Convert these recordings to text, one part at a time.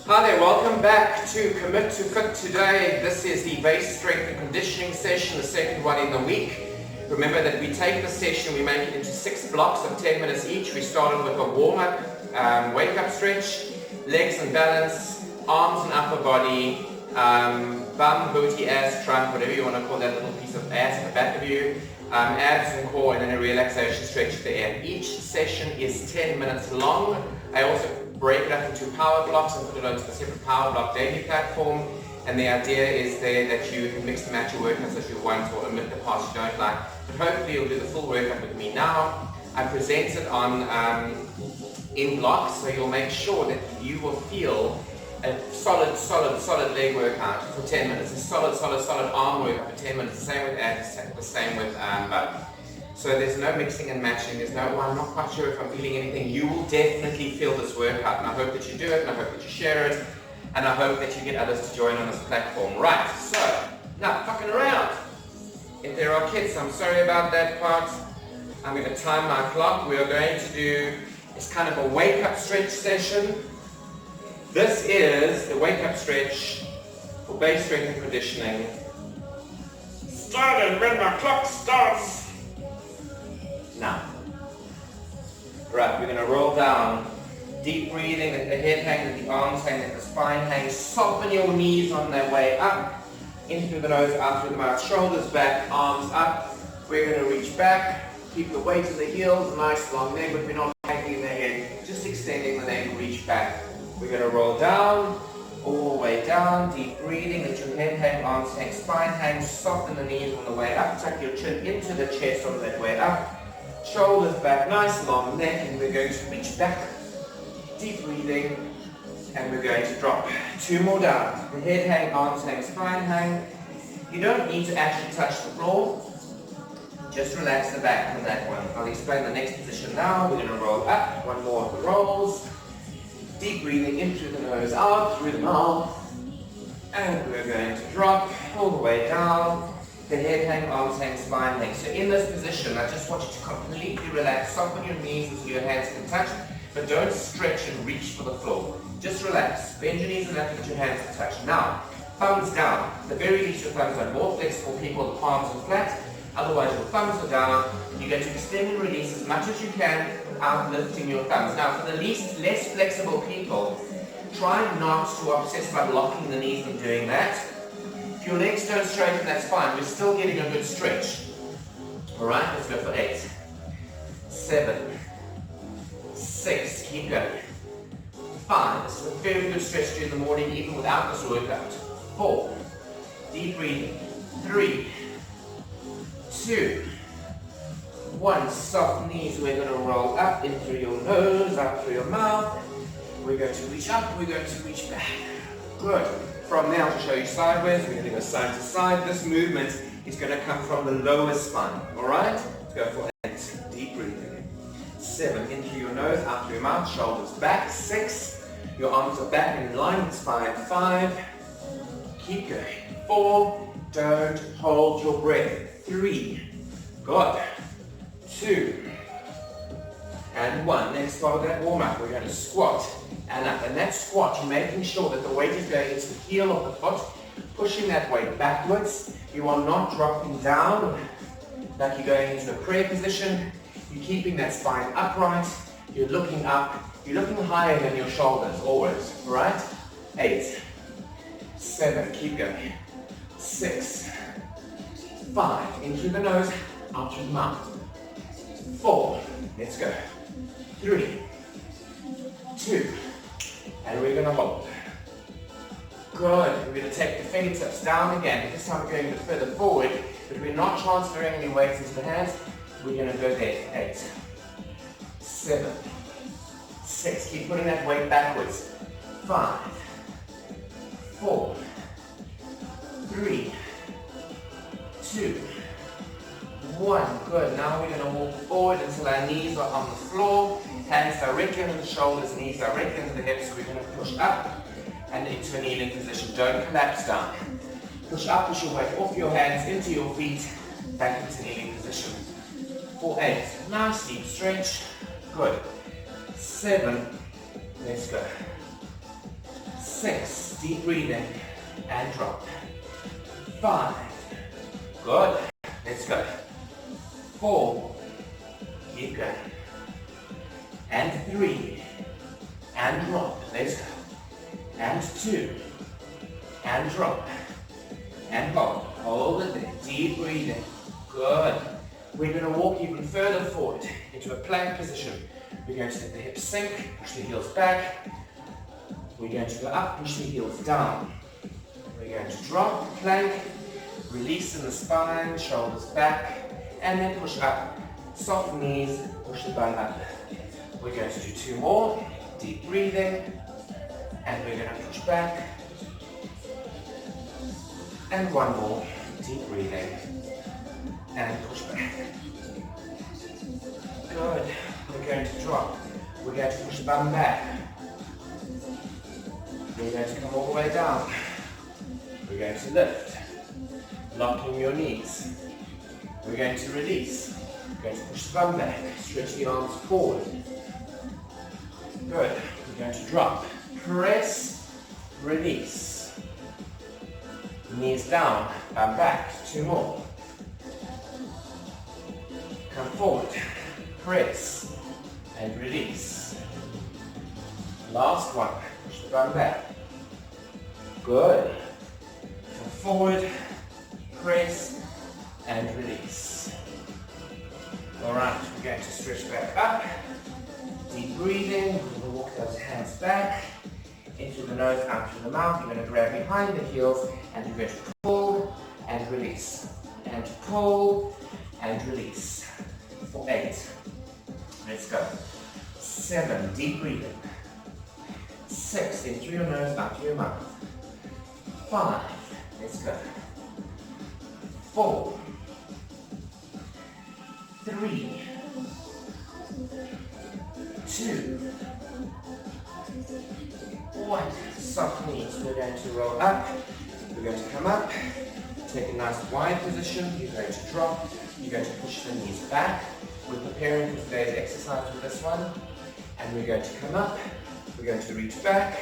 Hi there, welcome back to Commit to Fit today. This is the base strength and conditioning session, the second one in the week. Remember that we take the session, we make it into 6 blocks of 10 minutes each. We started with a warm-up, wake-up stretch, legs and balance, arms and upper body, bum, booty, ass, trunk, whatever you want to call that little piece of ass at the back of you, abs and core, and then a relaxation stretch at the end. Each session is 10 minutes long. I also break it up into power blocks and put it onto a separate power block daily platform, and the idea is there that you can mix and match your workouts as you want or omit the parts you don't like, but hopefully you'll do the full workout with me now. I present it on in blocks, so you'll make sure that you will feel a solid leg workout for 10 minutes, a solid arm workout for 10 minutes, the same with abs, the same with butt. So there's no mixing and matching, there's no, well, I'm not quite sure if I'm feeling anything. You will definitely feel this workout, and I hope that you do it, and I hope that you share it, and I hope that you get others to join on this platform. Right, so, now, fucking around. If there are kids, I'm sorry about that part. I'm going to time my clock. We are going to do, it's kind of a wake-up stretch session. This is the wake-up stretch for base strength and conditioning. Starting when my clock starts. Now, right, we're going to roll down, deep breathing, let the head hang, let the arms hang, let the spine hang, soften your knees on their way up, in through the nose, out through the mouth, shoulders back, arms up. We're going to reach back, keep the weight in the heels, nice long neck, but we're not tightening the head, just extending the neck, reach back. We're going to roll down, all the way down, deep breathing, let your head hang, arms hang, spine hang, soften the knees on the way up, tuck your chin into the chest on that way up. Shoulders back, nice long neck, and we're going to reach back, deep breathing, and we're going to drop. 2 more down. The head hang, arms hang, spine hang. You don't need to actually touch the floor. Just relax the back from that one. I'll explain the next position now. We're going to roll up. 1 more of the rolls. Deep breathing in through the nose, out through the mouth. And we're going to drop all the way down. The head hang, arms hang, spine hang. So in this position, I just want you to completely relax. Soften your knees until your hands can touch, but don't stretch and reach for the floor. Just relax. Bend your knees enough to get your hands to touch. Now, thumbs down. At the very least, your thumbs are more flexible people, the palms are flat. Otherwise, your thumbs are down. You're going to extend and release as much as you can without lifting your thumbs. Now, for the less flexible people, try not to obsess by locking the knees and doing that. If your legs don't straighten, that's fine. We're still getting a good stretch. Alright, let's go for 8, 7, 6, keep going. 5, this is a very good stretch to do in the morning, even without this workout. 4, deep breathing. 3, 2, 1, soft knees. We're going to roll up in through your nose, out through your mouth. We're going to reach up, we're going to reach back. Good. From there, I'll show you sideways. We're going to go side to side. This movement is going to come from the lower spine. Alright? Let's go for 8. Deep breathing. 7. In through your nose, out through your mouth, shoulders back. 6. Your arms are back and in line with spine. 5. Keep going. 4. Don't hold your breath. 3. Good. 2. And 1. Next part of that warm-up, we're going to squat and up. And that squat, you're making sure that the weight is going into the heel of the foot, pushing that weight backwards. You are not dropping down like you're going into a prayer position. You're keeping that spine upright. You're looking up. You're looking higher than your shoulders, always. Right? 8, 7, keep going. 6, 5, in through the nose, out through the mouth. 4, let's go. 3, 2, and we're going to hold. Good. We're going to take the fingertips down again. This time we're going a bit further forward, but we're not transferring any weight into the hands. We're going to go there. 8, 7, 6. Keep putting that weight backwards. 5, 4, 3, 2, 1. Good. Now we're going to walk forward until our knees are on the floor. Hands directly under the shoulders, knees directly into the hips. We're going to push up and into a kneeling position. Don't collapse down. Push up, push your weight off your hands, into your feet, back into kneeling position. For 8. Nice deep stretch. Good. 7. Let's go. 6, deep breathing, and drop. 5, good, let's go. 4, keep going. And 3, and drop, let's go. And 2, and drop, and hold it there, deep breathing, good. We're going to walk even further forward into a plank position. We're going to let the hips sink, push the heels back. We're going to go up, push the heels down. We're going to drop, plank, release in the spine, shoulders back, and then push up. Soft knees, push the bum up. We're going to do 2 more, deep breathing, and we're going to push back. And 1 more, deep breathing, and push back. Good. We're going to drop. We're going to push the bum back. We're going to come all the way down. We're going to lift, locking your knees. We're going to release. We're going to push the bum back, stretch the arms forward. Good. We're going to drop, press, release. Knees down, bum back, 2 more. Come forward, press, and release. Last one, push the bum back. Good. Come forward, press, and release. Alright, we're going to stretch back up. Deep breathing, we're going to walk those hands back. Into the nose, out through the mouth. You're going to grab behind the heels, and you're going to pull and release. And pull and release. For 8. Let's go. 7, deep breathing. 6, in through your nose, out through your mouth. 5, let's go. 4, 3, 2, 1. Soft knees. We're going to roll up. We're going to come up. Take a nice wide position. You're going to drop. You're going to push the knees back. We're preparing for today's exercise with this one. And we're going to come up. We're going to reach back.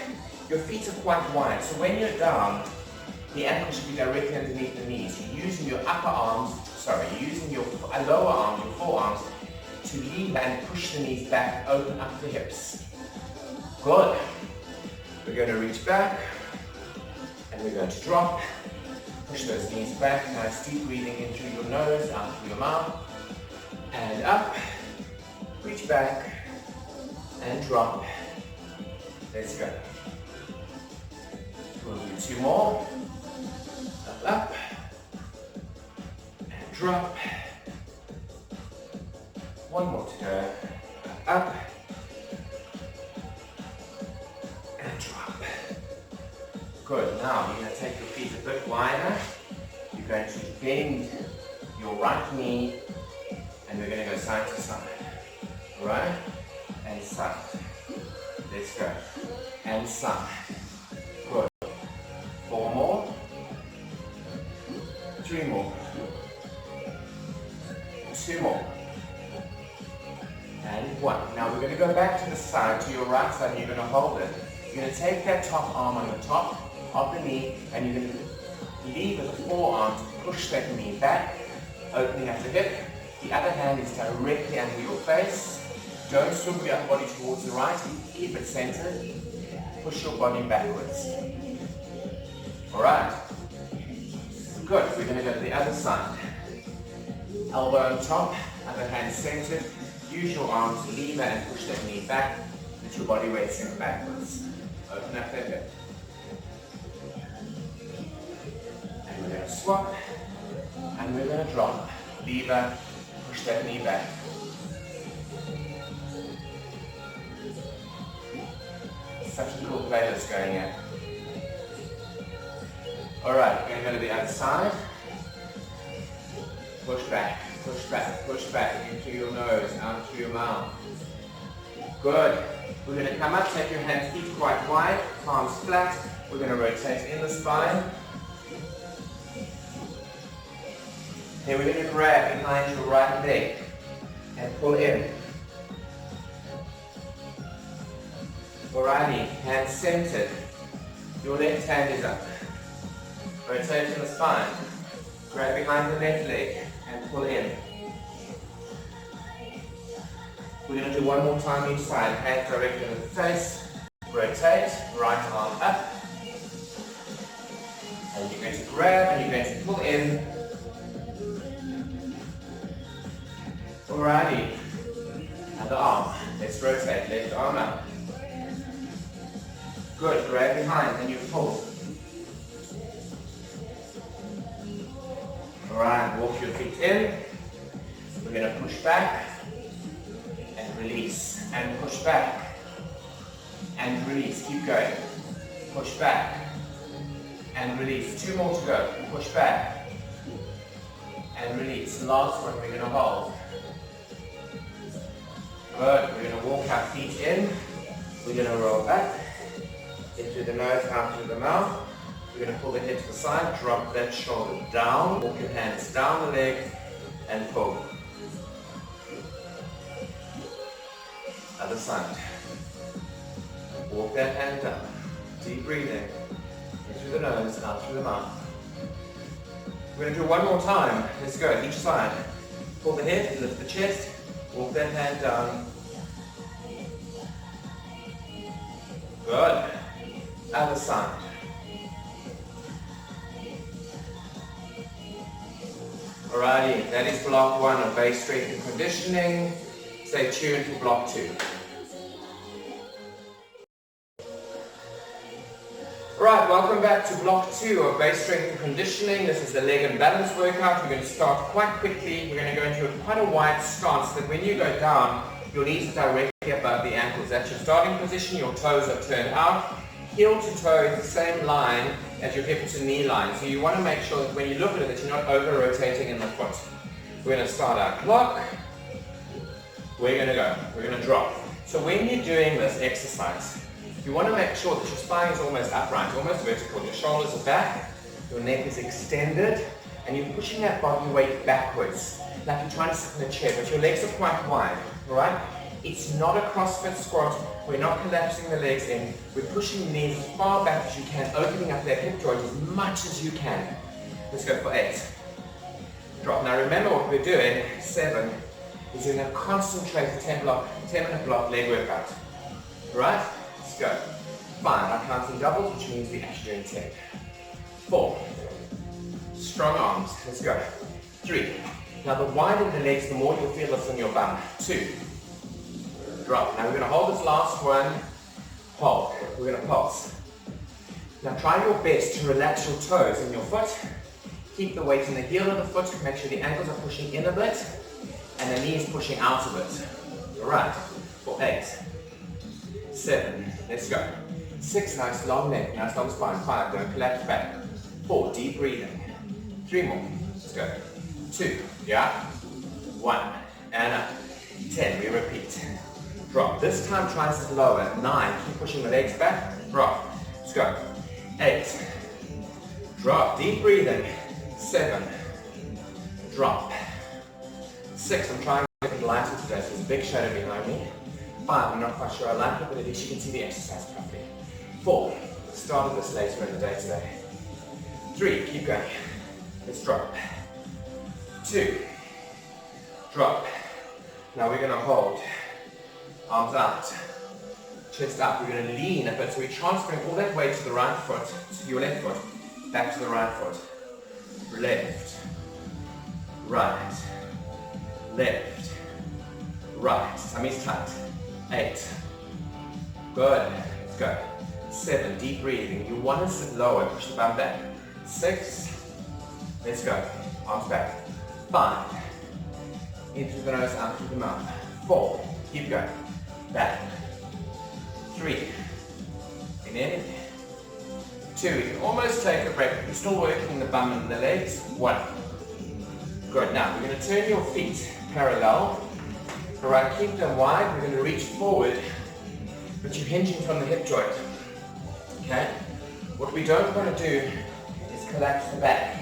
Your feet are quite wide. So when you're down, the ankle should be directly underneath the knees. You're using your upper arms, you're using your lower arms, your forearms, to lean and push the knees back, open up the hips. Good. We're going to reach back, and we're going to drop. Push those knees back. Nice deep breathing in through your nose, out through your mouth. And up. Reach back, and drop. Let's go. We'll do 2 more. Up, up. And drop. 1 more to go. Up. And drop. Good. Now you're going to take your feet a bit wider. You're going to bend your right knee, and we're going to go side to side. Right? And side. Let's go. And side. Good. 4 more. 3 more. 2 more. And 1. Now we're going to go back to the side, to your right side, and you're going to hold it. You're going to take that top arm on the top of the knee, and you're going to leave with the forearm to push that knee back, opening up the hip. The other hand is directly under your face. Don't swivel your body towards the right. Keep it centered. Push your body backwards. Alright. Good. We're going to go to the other side. Elbow on top, other hand centered. Use your arms to lever and push that knee back. Let your body weight sink backwards. Open up that hip. And we're going to swap. And we're going to drop. Lever. Push that knee back. Such a cool playlist going here. Alright, we're going to go to the other side. Push back, push back, in through your nose, out through your mouth. Good. We're going to come up, take your hands, feet quite wide, palms flat. We're going to rotate in the spine. Then we're going to grab behind your right leg and pull in. Alrighty, hands centered. Your left hand is up. Rotate in the spine. Grab behind the left leg and pull in. We're going to do one more time each side. Hands directly to the face. Rotate. Right arm up. And you're going to grab and you're going to pull in. Alrighty. Other arm. Let's rotate. Left arm up. Good. Grab behind and you pull. Alright. Walk your feet in. We're going to push back and release. And push back and release. Keep going. Push back and release. 2 more to go. Push back and release. Last one we're going to hold. Good. We're going to walk our feet in. We're going to roll back. In through the nose, out through the mouth. We're going to pull the head to the side. Drop that shoulder down. Walk your hands down the leg and pull. Other side. Walk that hand down. Deep breathing. In through the nose, out through the mouth. We're going to do one more time. Let's go. Each side. Pull the head, lift the chest. Walk that hand down. Good. Other side. Alrighty, that is block 1 of base strength and conditioning. Stay tuned for block 2. Alright, welcome back to block 2 of base strength and conditioning. This is the leg and balance workout. We're going to start quite quickly. We're going to go into quite a wide stance so that when you go down, your knees are directly above the ankles. That's your starting position. Your toes are turned out. Heel to toe is the same line as your hip to knee line. So you want to make sure that when you look at it, that you're not over-rotating in the foot. We're going to start our clock. We're going to go. We're going to drop. So when you're doing this exercise, you want to make sure that your spine is almost upright, almost vertical. Your shoulders are back, your neck is extended, and you're pushing that body weight backwards, like you're trying to sit in a chair, but your legs are quite wide, all right? It's not a CrossFit squat. We're not collapsing the legs in. We're pushing the knees as far back as you can, opening up that hip joint as much as you can. Let's go for 8. Drop. Now remember what we're doing, 7, is you're going to concentrate the 10-minute block leg workout. All right? Let's go. 5, I'm counting doubles, which means we're actually doing 10. 4, strong arms, let's go. 3, now the wider the legs, the more you'll feel this on your bum. 2, drop. Now we're going to hold this last one, hold. We're going to pulse. Now try your best to relax your toes in your foot. Keep the weight in the heel of the foot, make sure the ankles are pushing in a bit, and the knees pushing out a bit. All right, for 8. 7, let's go. 6, nice long neck, nice long spine. 5, don't collapse back. 4, deep breathing. 3 more, let's go. 2, yeah. 1, and up. 10, we repeat. Drop. This time try and sit lower. 9, keep pushing the legs back. Drop. Let's go. 8, drop. Deep breathing. 7, drop. 6, I'm trying to make it lighter today, so there's a big shadow behind me. 5, I'm not quite sure I like it, but at least you can see the exercise properly. 4, started this later in the day today. 3, keep going. Let's drop. 2, drop. Now we're going to hold. Arms out. Chest up. We're going to lean a bit, so we're transferring all that weight to the right foot, to your left foot, back to the right foot. Left, right, left, right. Tummy's tight. 8. Good. Let's go. 7. Deep breathing. You want to sit lower. Push the bum back. 6. Let's go. Arms back. 5. In through the nose, out through the mouth. 4. Keep going. Back. 3. In. 2. You can almost take a break. You're still working the bum and the legs. 1. Good. Now we're going to turn your feet parallel. Alright, keep them wide. We're going to reach forward, but you're hinging from the hip joint. Okay? What we don't want to do is collapse the back.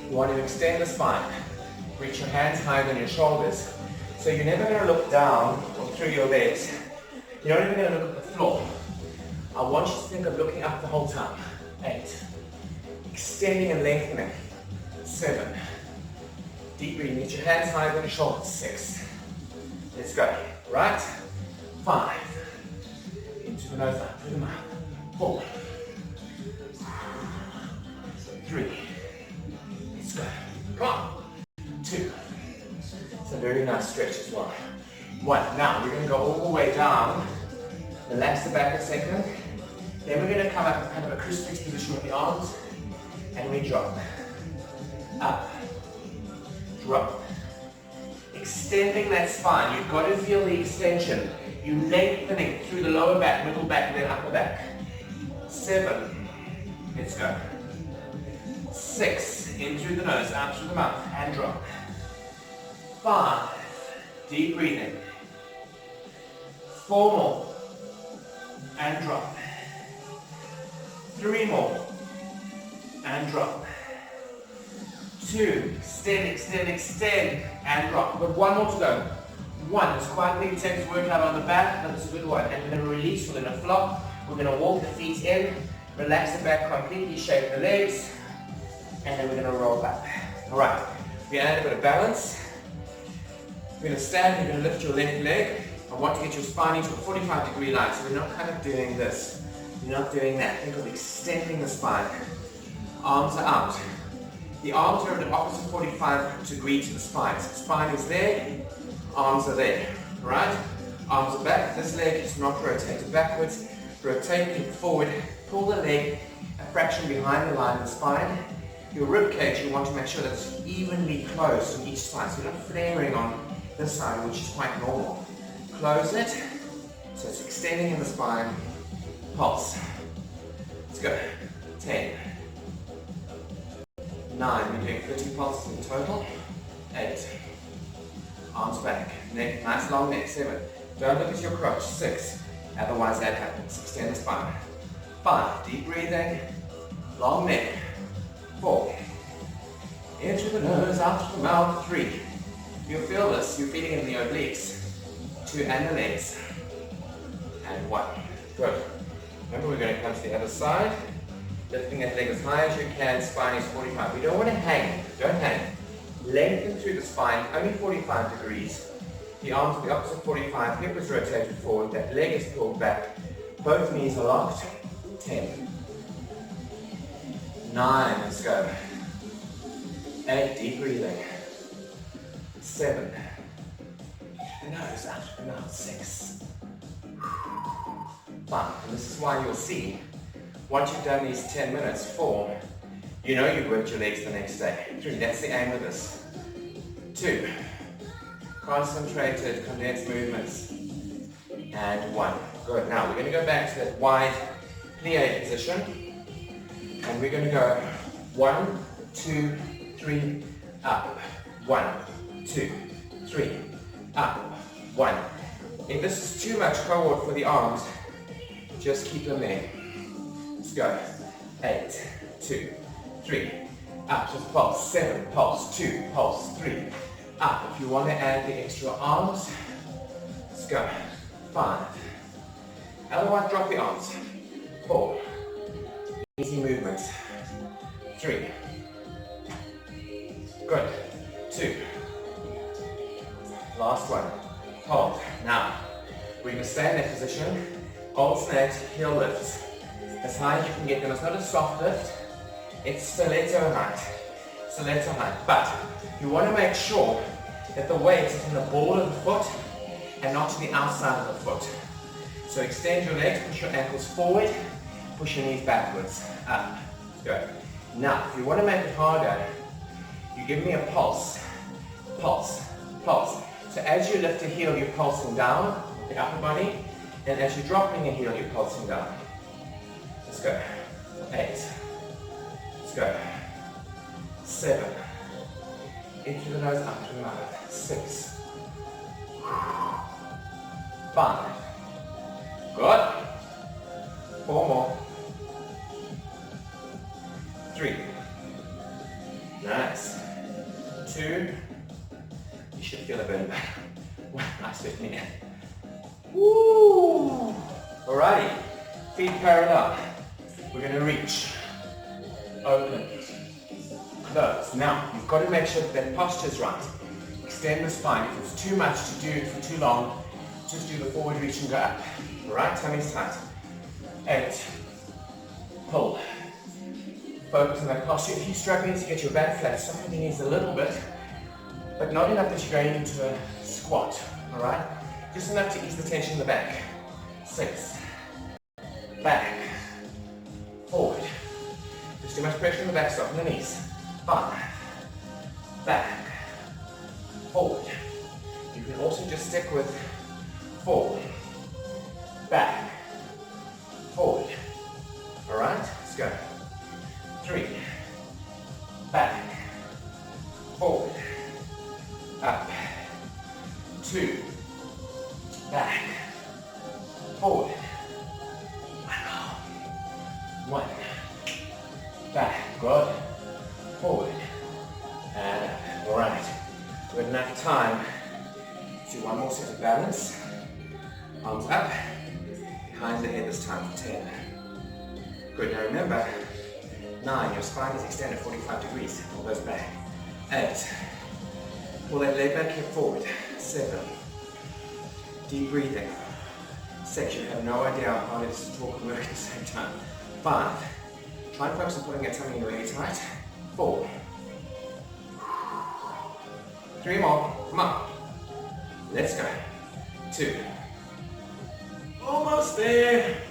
You want to extend the spine. Reach your hands higher than your shoulders. So you're never going to look down or through your legs. You're not even going to look at the floor. I want you to think of looking up the whole time. 8. Extending and lengthening. 7. Deep breathing. Get your hands higher than your shoulders. 6. Let's go. Right. 5. Into the nose, up through the mouth. 4. 3. Let's go. Come on. 2. It's a very nice stretch as well. 1. Now we're going to go all the way down. Relax the back a second. Then we're going to come up in kind of a crucifix position with the arms. And we drop. Up. Drop. Extending that spine. You've got to feel the extension. You lengthening through the lower back, middle back, and then upper back. 7. Let's go. 6. In through the nose, out through the mouth, and drop. 5. Deep breathing. 4 more. And drop. 3 more. And drop. 2. Extend, extend, extend. And drop. We've got 1 more to go. 1. It's quite a big intense workout on the back, but it's a good one. And we're going to release. We're going to flop. We're going to walk the feet in. Relax the back completely. Shape the legs. And then we're going to roll back. Alright. We're going to add a bit of balance. We're going to stand. You're going to lift your left leg. I want to get your spine into a 45-degree line. So we're not kind of doing this. You're not doing that. Think of extending the spine. Arms are out. The arms are at an opposite 45 degree to the spine. So the spine is there, arms are there. Alright? Arms are back. This leg is not rotated backwards. Rotate, kick forward. Pull the leg a fraction behind the line of the spine. Your rib cage, you want to make sure that it's evenly closed on each side. So you're not flaring on this side, which is quite normal. Close it. So it's extending in the spine. Pulse. Let's go. 10. 9. We're doing 30 pulses in total. 8. Arms back. Neck. Nice long neck. 7. Don't look at your crotch. 6. Otherwise that happens. Extend the spine. 5. Deep breathing. Long neck. 4. In through the nose, out through the mouth. 3. You'll feel this. You're feeling it in the obliques. 2 and the legs. And 1. Good. Remember, we're going to come to the other side. Lifting that leg as high as you can. Spine is 45. We don't want to hang. Don't hang. Lengthen through the spine. Only 45 degrees. The arms are the opposite 45. Hip is rotated forward. That leg is pulled back. Both knees are locked. 10. 9. Let's go. 8. Deep breathing. 7. The nose out through the mouth. 6. 5. And this is why you'll see, once you've done these 10 minutes, 4, you know you've worked your legs the next day. 3. That's the aim of this. 2. Concentrated, condensed movements. And 1. Good. Now we're going to go back to that wide plie position. And we're going to go 1, 2, 3, up. 1, 2, 3, up. 1. If this is too much cohort for the arms, just keep them there. Let's go. 8, 2, 3, up. Just pulse. 7, pulse. 2, pulse. 3, up. If you want to add the extra arms, let's go. 5. Otherwise, drop the arms. 4. Easy movements. 3. Good. 2. Last one. Hold. Now, we're going to stay in that position. Alternate heel lifts. As high as you can get them. It's not a soft lift. It's stiletto height. Stiletto height. But you want to make sure that the weight is in the ball of the foot and not to the outside of the foot. So extend your legs, push your ankles forward, push your knees backwards. Up. Good. Now, if you want to make it harder, you give me a pulse. Pulse. Pulse. So as you lift a heel, you're pulsing down, the upper body, and as you're dropping a heel, you're pulsing down. Let's go. 8. Let's go. 7. In through the nose, up through the mouth. 6. 5. Good. 4 more. 3. Nice. 2. You should feel a bit better. Nice with me. Woo! Alrighty. Feet parallel. parallel. We're going to reach, open, close. Now, you've got to make sure that posture is right. Extend the spine. If it's too much to do for too long, just do the forward reach and go up. Alright, tummy's tight. 8. Pull. Focus on that posture. If you're struggling to get your back flat, soften your knees a little bit, but not enough that you're going into a squat. Alright? Just enough to ease the tension in the back. 6. Back. Forward. Just too much pressure in the back, soften the knees. 5. Back. Forward. You can also just stick with 4. Back. Forward. Alright, let's go. 3. Back. Forward. Up. 2. Back. Forward. 1. Back. Good. Forward. And up. Alright. We've got enough time to do one more set of balance. Arms up. Behind the head this time for 10. Good. Now remember, 9. Your spine is extended 45 degrees. Pull those back. 8. Pull that leg back, hip forward. 7. Deep breathing. 6. You have no idea how hard it is to talk and work at the same time. 5. Try and focus on pulling your tummy really tight. 4. 3 more. Come on. Let's go. 2. Almost there.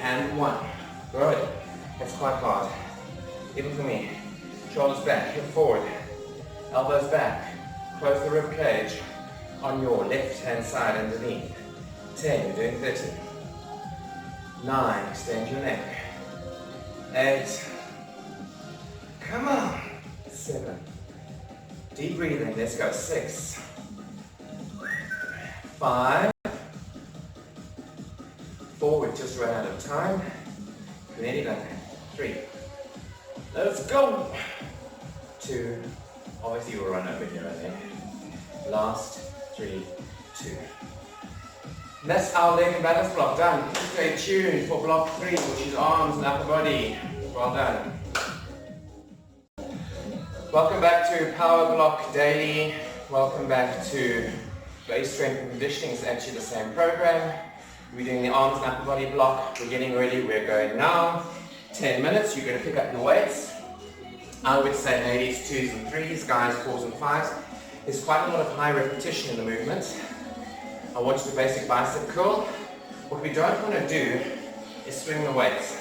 And 1. Good. That's quite hard. Even for me. Shoulders back, hip forward. Elbows back. Close the rib cage on your left hand side underneath. 10. You're doing 30. 9. Extend your neck. 8. Come on. 7. Deep breathing. Let's go. 6. 5. 4. We've just run out of time. Nearly done. 3. Let's go. 2. Obviously you'll run over here, I think. Last. 3, 2. And that's our leg and balance block done. Please stay tuned for block 3, which is arms and upper body. Well done. Welcome back to Power Block Daily. Welcome back to Base Strength and Conditioning. It's actually the same program. We're doing the arms and upper body block. We're getting ready. We're going now. 10 minutes. You're going to pick up your weights. I would say ladies 2s and 3s, guys 4s and 5s. There's quite a lot of high repetition in the movement. I want you to basic bicep curl. What we don't want to do is swing the weights.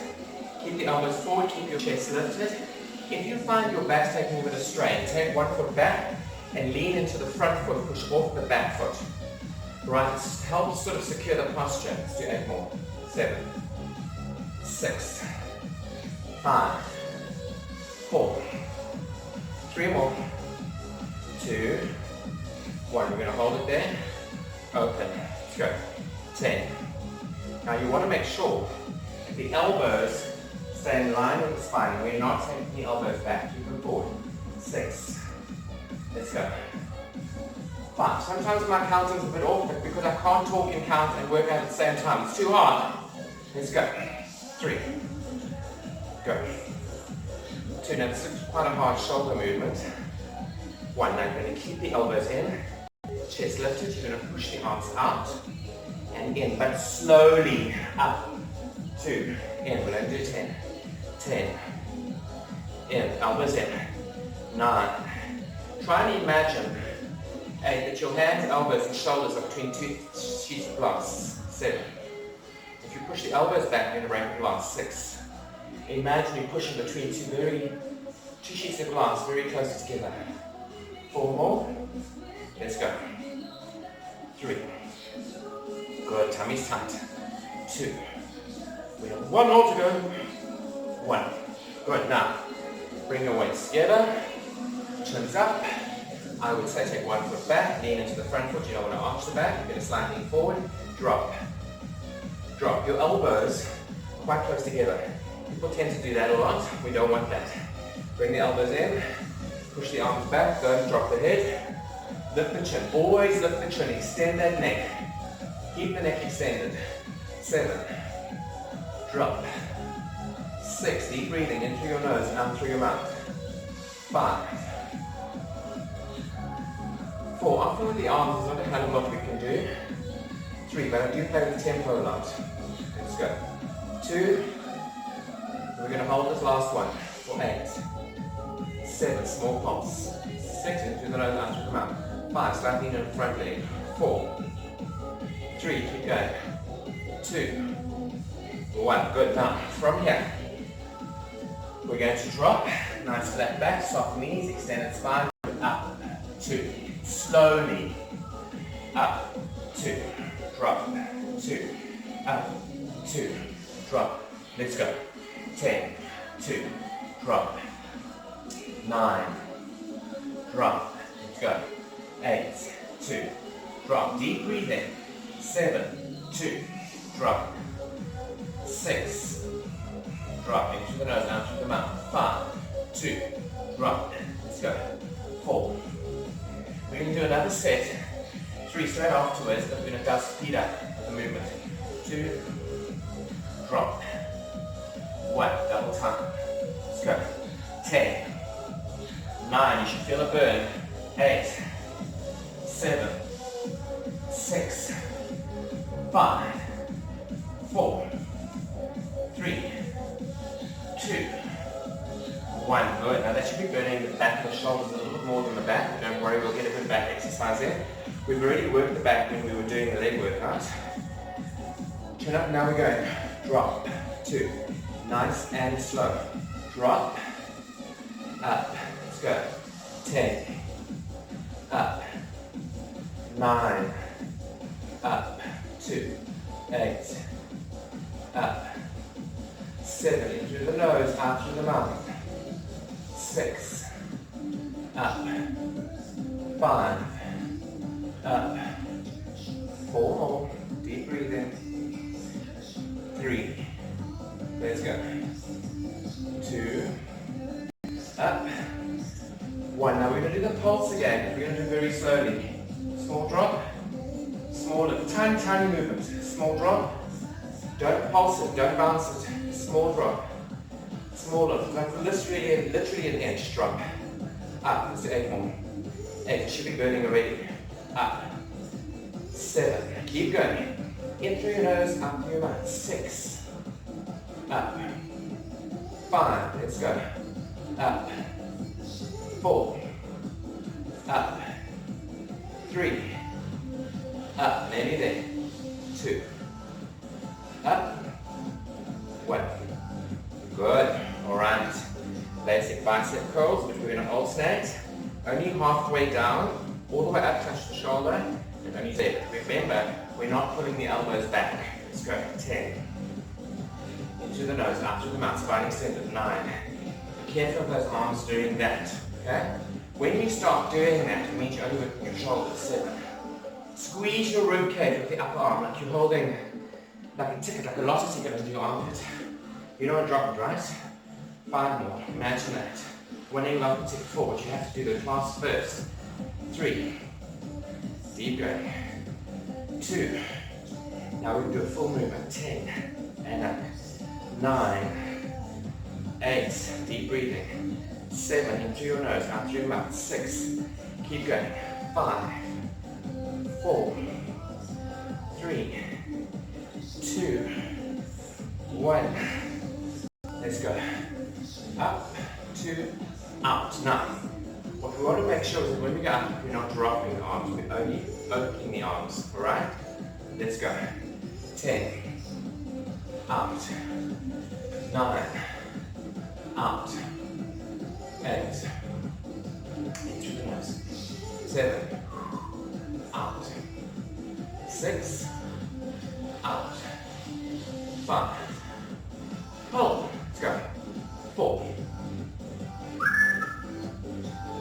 Keep the elbows forward, keep your chest lifted. If you find your back taking a bit of strain, take one foot back and lean into the front foot, push off the back foot. Right, help sort of secure the posture. Let's do 8 more. 7, 6, 5, 4, 3 more, 2, 1. We're going to hold it there. Open. Let's go. 10. Now you want to make sure that the elbows stay in line with the spine. We're not taking the elbows back. Keep them forward. 6. Let's go. 5. Sometimes my counting's a bit off, but because I can't talk and count and work out at the same time, it's too hard. Let's go. 3. Go. 2. Now this is quite a hard shoulder movement. 1. Now you're going to keep the elbows in. Chest lifted. You're going to push the arms out and in, but slowly up. 2. In. We're going to do 10. 10. In. Elbows in. 9. Try and imagine that your hands, elbows, and shoulders are between 2 sheets of glass. 7. If you push the elbows back, you're going to break the glass. 6. Imagine you're pushing between 2 sheets of glass very close together. 4 more. Let's go. 3. Good. Tummy's tight. 2. We have 1 more to go. 1. Good. Now, bring your weights together. Chins up. I would say take 1 foot back, lean into the front foot. You don't want to arch the back. You're going to slide lean forward. Drop. Drop. Your elbows quite close together. People tend to do that a lot. We don't want that. Bring the elbows in. Push the arms back. Don't drop the head. Lift the chin. Always lift the chin. Extend that neck. Keep the neck extended. 7. drop. 6, deep breathing in through your nose and out through your mouth. 5, 4, often with the arms, there's not a hell of a lot we can do. 3, but I do play with the tempo a lot. Let's go. 2, we're going to hold this last one for 8, 7, small pulse. 6, in through the nose and out through the mouth. 5, slightly in front leg. 4, 3, keep going. 2, 1, good. Now, from here, we're going to drop, nice flat back, soft knees, extended spine, up, 2, slowly, up, 2, drop, 2, up, 2, drop, let's go, 10, 2, drop, 9, drop, let's go, 8, 2, drop, deep breathing, 7, 2, drop, 6, drop, in through the nose, out through the mouth, 5, 2, drop, let's go, 4, we're going to do another set, 3 straight afterwards, but we're going to speed up the movement, 2, drop, 1, double time, let's go, 10, 9, you should feel a burn, 8, 7, 6, 5, 4, 3, 2, 1. Good. Now that should be burning the back of the shoulders a little bit more than the back. Don't worry, we'll get a good back exercise in. We've already worked the back when we were doing the leg workout. Chin up, now we're going. Drop, 2. Nice and slow. Drop, up. Let's go. 10, up, 9, up, 2, 8, up, 7, in through the nose, out through the mouth, 6, up, 5, up, 4 more, deep breathing, 3, let's go, 2, up, 1. Now we're going to do the pulse again, we're going to do very slowly. Small drop, small lift, tiny, tiny movement. Small drop, don't pulse it, don't bounce it. Small drop, small lift, like literally an inch drop. Up, let's do 8 more. 8, it should be burning already. Up, 7, keep going. In through your nose, up through your mouth. 6, up, 5, let's go. Up, 4, up, 3, up, nearly there, 2, up, 1, good, alright, basic bicep curls, which we're going to alternate, only halfway down, all the way up, touch the shoulder, and only there. Remember, we're not pulling the elbows back. Let's go, 10, into the nose, out through the mouth, spine extended, 9, be careful of those arms doing that, okay? When you start doing that, it means you're only working your shoulders, 7. Squeeze your rib cage with the upper arm, like you're holding, like a ticket, like a lottery ticket under your armpit. You don't want to drop it, right? 5 more, imagine that. Winning lottery ticket 4, but you have to do the class first. 3, deep going. 2, now we can do a full movement, 10, and up. 9, 8, deep breathing. 7, in through your nose, out through your mouth. 6, keep going. 5, 4, 3, 2, 1. Let's go. Up, 2, out. Now, what we want to make sure is that when we go up, we're not dropping the arms, we're only opening the arms. Alright? Let's go. 10, out. 9, out. 8, in through the nose. 7, out. 6, out. 5, hold. Let's go. 4,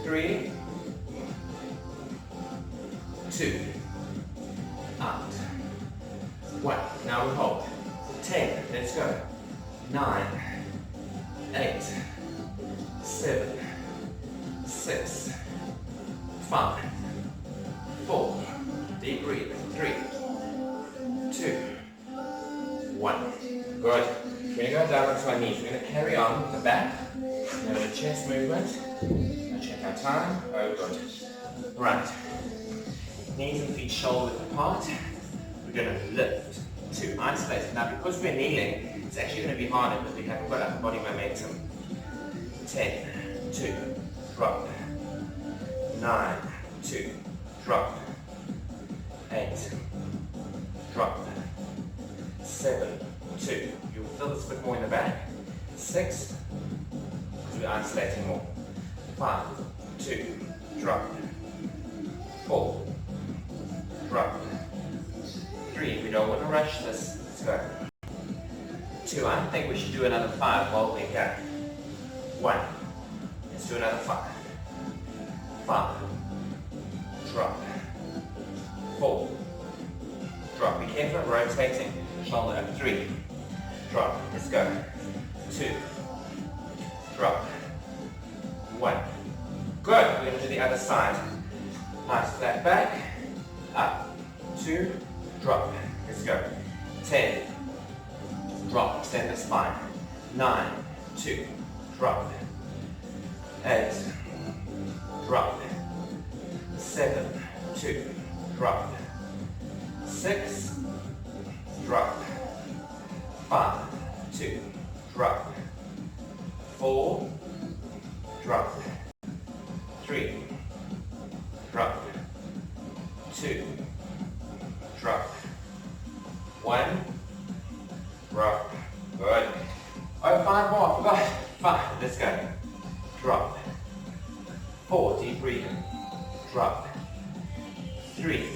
3, 2, out. 1. Now we hold. 10. Let's go. 9, 8, 7, 6, 5, 4. Deep breathe. 3, 2, 1. Good. going to go down onto our knees. We're going to carry on with the back. A little chest movement. Check our time. Oh, good. Right. Knees and feet shoulder width apart. We're going to lift to isolate. Now, because we're kneeling, it's actually going to be harder because we haven't got upper body momentum. 10, 2, drop. 9, 2, drop. 8, drop. 7, 2. You'll feel this a bit more in the back. 6, because we're isolating more. 5, 2, drop. 4, drop. 3, we don't want to rush this. Let's go. 2, I think we should do another 5 while we're here. 1, let's do another 5. 5, drop. 4, drop. Be careful of rotating. Shoulder up. 3, drop. Let's go. 2, drop. 1. Good. We're going to do the other side. Nice flat back. Up. 2, drop. Let's go. 10, drop. Extend the spine. 9, 2, drop. 8, drop. 7, 2, drop. 6, drop. 5, 2, drop. 4, drop. 3, drop. 2, drop. 1, drop. Good. Oh, 5 more. Forgot. 5. Let's go. Drop. 4. Deep breathing. Drop. 3.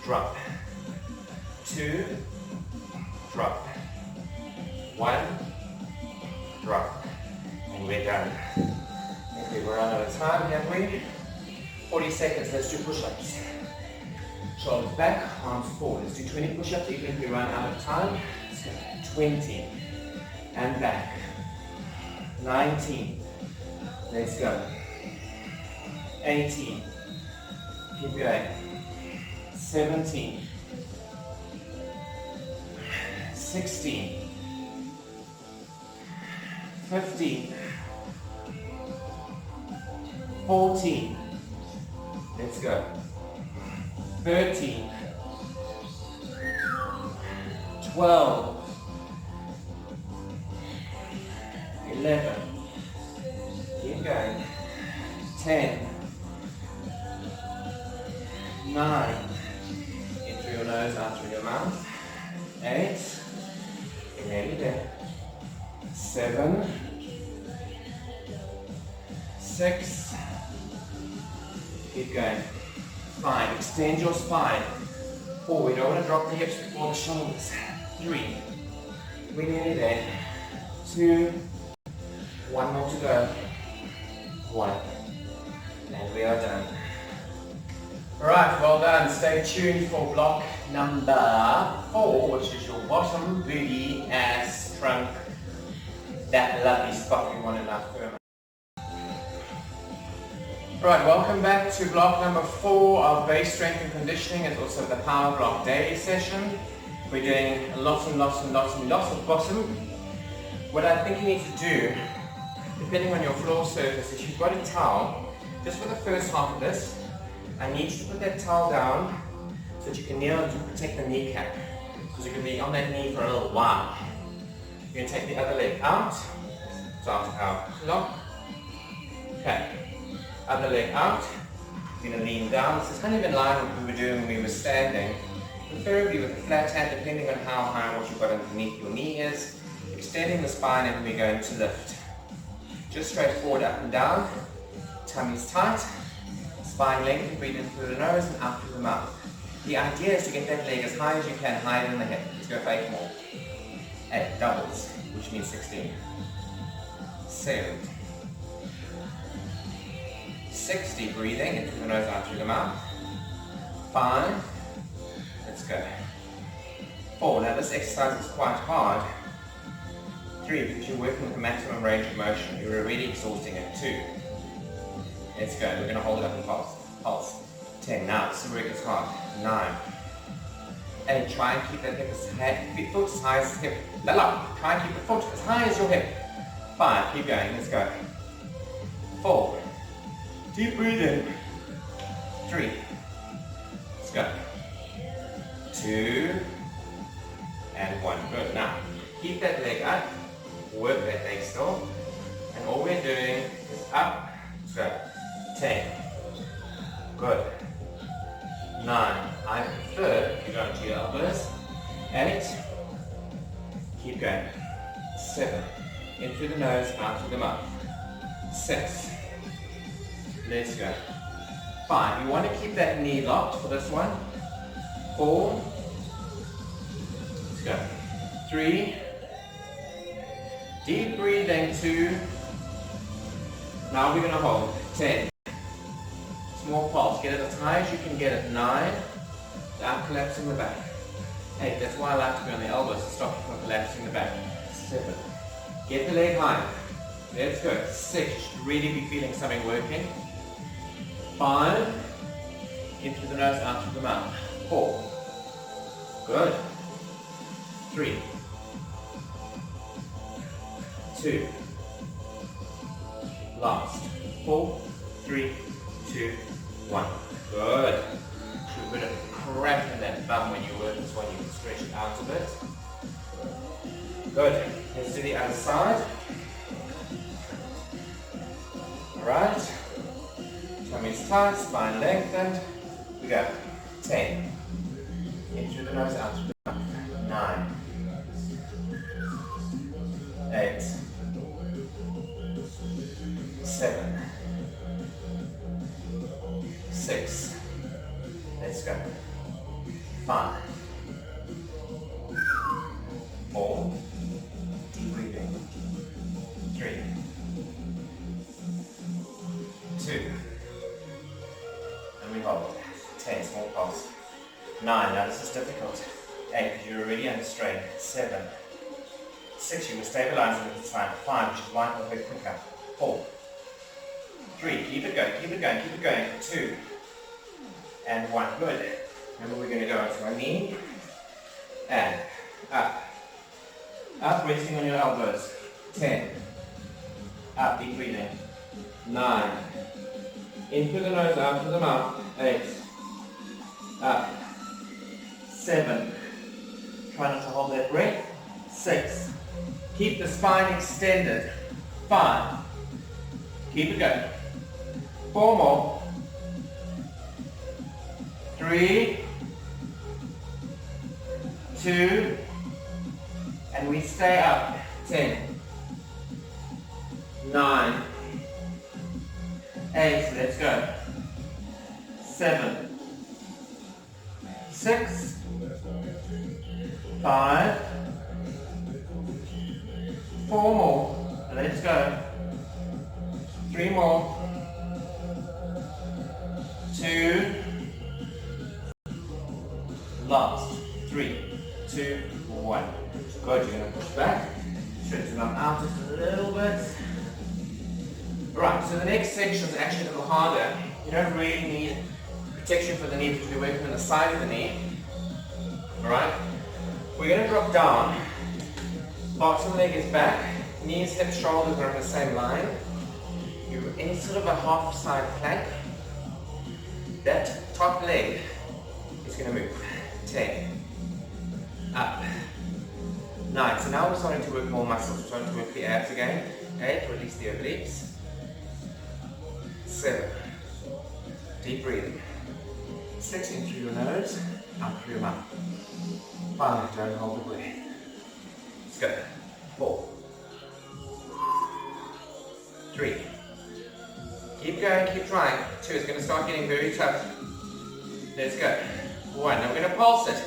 Drop. 2. Drop. 1. Drop. And we're done. Okay, we're out of time, haven't we? 40 seconds. Let's do push-ups. Shoulders back, arms forward. Let's do 20 push-ups even if we run out of time. Let's go. 20. And back. 19. Let's go. 18. Keep going. 17. 16. 15. 14. Let's go. 13. 12. 11. Keep going. 10. 9. In through your nose, out through your mouth. 8. You're nearly there. 7. 6. Keep going. 5. Extend your spine. 4. We don't want to drop the hips before the shoulders. 3. We're nearly there. 2. 1 more to go. 1. And we are done. Alright, well done. Stay tuned for block number 4, which is your bottom, booty, ass, trunk, that lovely spot we want to now firm. Right, welcome back to block number 4 of base strength and conditioning. It's also the power block daily session. We're doing lots and lots and lots and lots of bottom. What I think you need to do, depending on your floor surface, if you've got a towel, just for the first half of this, I need you to put that towel down so that you can kneel to protect the kneecap. Because you can be on that knee for a little while. You're going to take the other leg out, start out, lock. Okay. Other leg out, you're going to lean down. This is kind of in line with what we were doing when we were standing, preferably with a flat hand, depending on how high what you've got underneath your knee is. Extending the spine, and we're going to lift. Just straight forward, up and down. Tummy's tight. Spine lengthened, breathe in through the nose and out through the mouth. The idea is to get that leg as high as you can, higher than the hip. Let's go for 8 more. 8 doubles, which means 16. 7. 60, breathing in through the nose, out through the mouth. 5. Let's go. 4. Now this exercise is quite hard. 3, because you're working with the maximum range of motion. You're already exhausting it. 2. Let's go. We're going to hold it up and pulse. Pulse. 10. Now this is where it gets hard. 9. And try and keep that hip foot as high as hip. Try and keep the foot as high as your hip. 5, keep going, let's go. 4, deep breathe in. 3, let's go. 2, and 1, good. Now, keep that leg up, work that leg still, and all we're doing is up, let's go. 10, good. 9, I prefer you go into your elbows. 8, keep going. 7, in through the nose, out through the mouth. 6, let's go. 5, you want to keep that knee locked for this one. 4, let's go. 3, deep breathing. 2, now we're going to hold. 10, small pulse, get it as high as you can get it. 9, without collapsing the back. 8, that's why I like to be on the elbows to stop you from collapsing the back. 7, get the leg high. Let's go. 6, you should really be feeling something working. 5, in through the nose, out through the mouth. 4, good. 3, 2, last. 4, 3, 2, 1. Good. A bit of cramp in that bum when you work this one, you can stretch it out a bit. Good. Let's do the other side. Alright. Tummy's tight, spine lengthened. We go. 10. In through the nose, out through the mouth. 9. 8. 7. 6. Let's go. 5. 4. Deep breathing. 3. 2. And we hold. 10, small pulse. 9, now this is difficult. 8, because you're already under strain. 7. 6, you will stabilize it at the time. 5, you should wind up a bit quicker. 4. 3, keep it going, keep it going, keep it going. 2. And 1, good. Remember we're going to go onto our knee. And up. Up, resting on your elbows. 10. Up, deep breathing. 9. In through the nose, out through the mouth. 8. Up. 7. Try not to hold that breath. 6. Keep the spine extended. 5. Keep it going. 4 more. 3. 2. And we stay up. 10. 9. 8. Let's go. 7. 6. 5. 4 more. Let's go. 3 more. 2. Last. 3, 2, 1. Good, you're going to push back. Stretch them out just a little bit. Right, so the next section is actually a little harder. You don't really need protection for the knee because you're working on the side of the knee. Alright? We're going to drop down. Bottom leg is back. Knees, hips, shoulders are on the same line. You're in sort of a half side plank. That top leg is going to move. 10. Up. 9. So now we're starting to work more muscles. We're starting to work the abs again. 8. Release the obliques. 7. Deep breathing. 6. In through your nose. Out through your mouth. 5. Don't hold the breath. Let's go. 4. 3. Keep going, keep trying. 2 is going to start getting very tough. Let's go. 1. Now we're going to pulse it.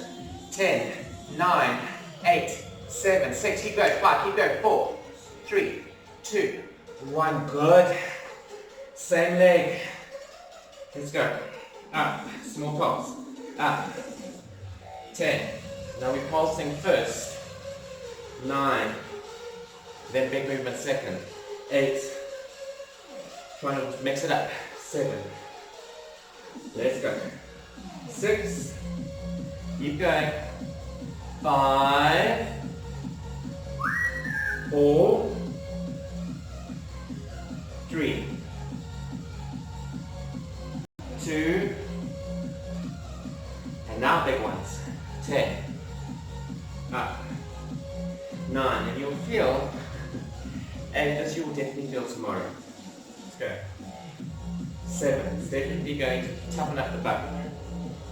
10, 9, 8, 7, 6. Keep going. 5. Keep going. 4, 3, 2, 1. Good. Same leg. Let's go. Up. Small pulse. Up. 10. Now we're pulsing first. 9. Then big movement second. 8. Trying to mix it up. 7. Let's go. 6. Keep going. 5, 4, 3, 2, and now big ones. 10, up, 9, and you'll feel, and this you will definitely feel tomorrow. Let's go. 7, it's definitely going to toughen up the butt.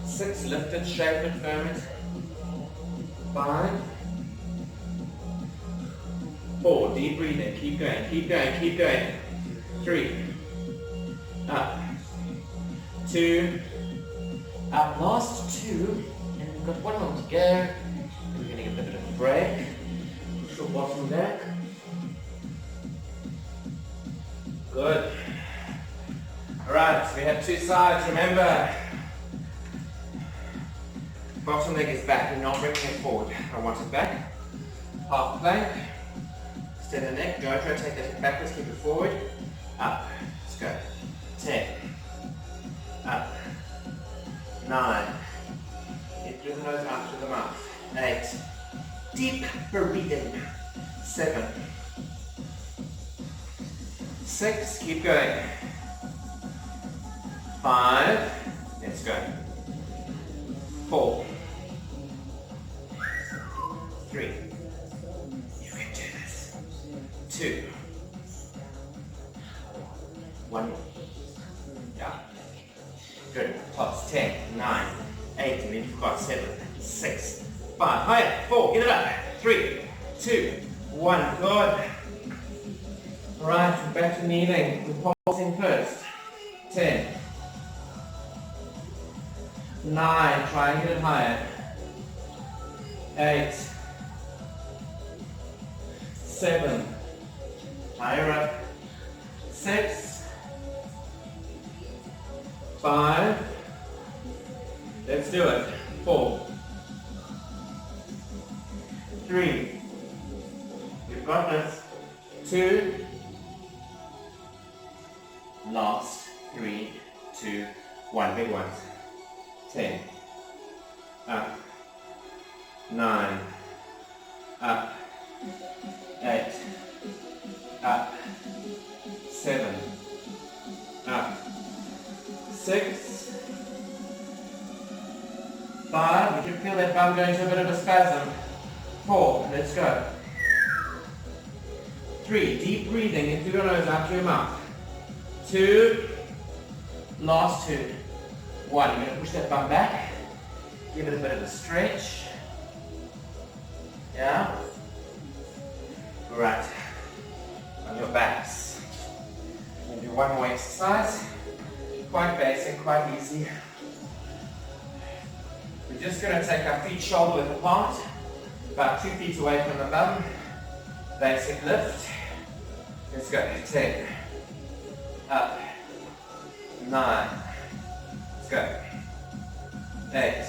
6, lift it, shape it, firm it. 5, 4, deep breathing, keep going, keep going, keep going. 3, up, 2, up, last 2, and we've got 1 more to go. And we're going to give it a bit of a break. Push your bottom back. Good. Alright, so we have 2 sides, remember. Bottom leg is back, you're not bringing it forward. I want it back. Half plank. Extend the neck, don't rotate the hip backwards, keep it forward. Up, let's go. 10. Up. 9. Get through the nose, out through the mouth. 8. Deep breathing. 7. 6, keep going. 5, let's go. 4, 3, you can do this. 2, 1 more. Yeah. Good. Tops. 10, 9, 8, and then you've got 7, 6, 5. Higher. 4, get it up. 3, 2, 1. Good. Alright, we're back to kneeling. We're pulsing first. 10, 9, try and get it higher. 8, 7, higher up. 6, 5, let's do it. 4, 3, you've got this. 2, last 3, 2, 1, big ones. 10, up, 9, up, 8, up, 7, up, 6, 5, you can feel that bum going to a bit of a spasm. 4, let's go. 3, deep breathing in through your nose, out through your mouth. 2, last 2. 1, you're going to push that bum back, give it a bit of a stretch. Yeah? Right. On your backs. We're going to do one more exercise. Quite basic, quite easy. We're just going to take our feet shoulder width apart, about 2 feet away from the bum. Basic lift. Let's go. 10. Up. 9. Let's go. 8.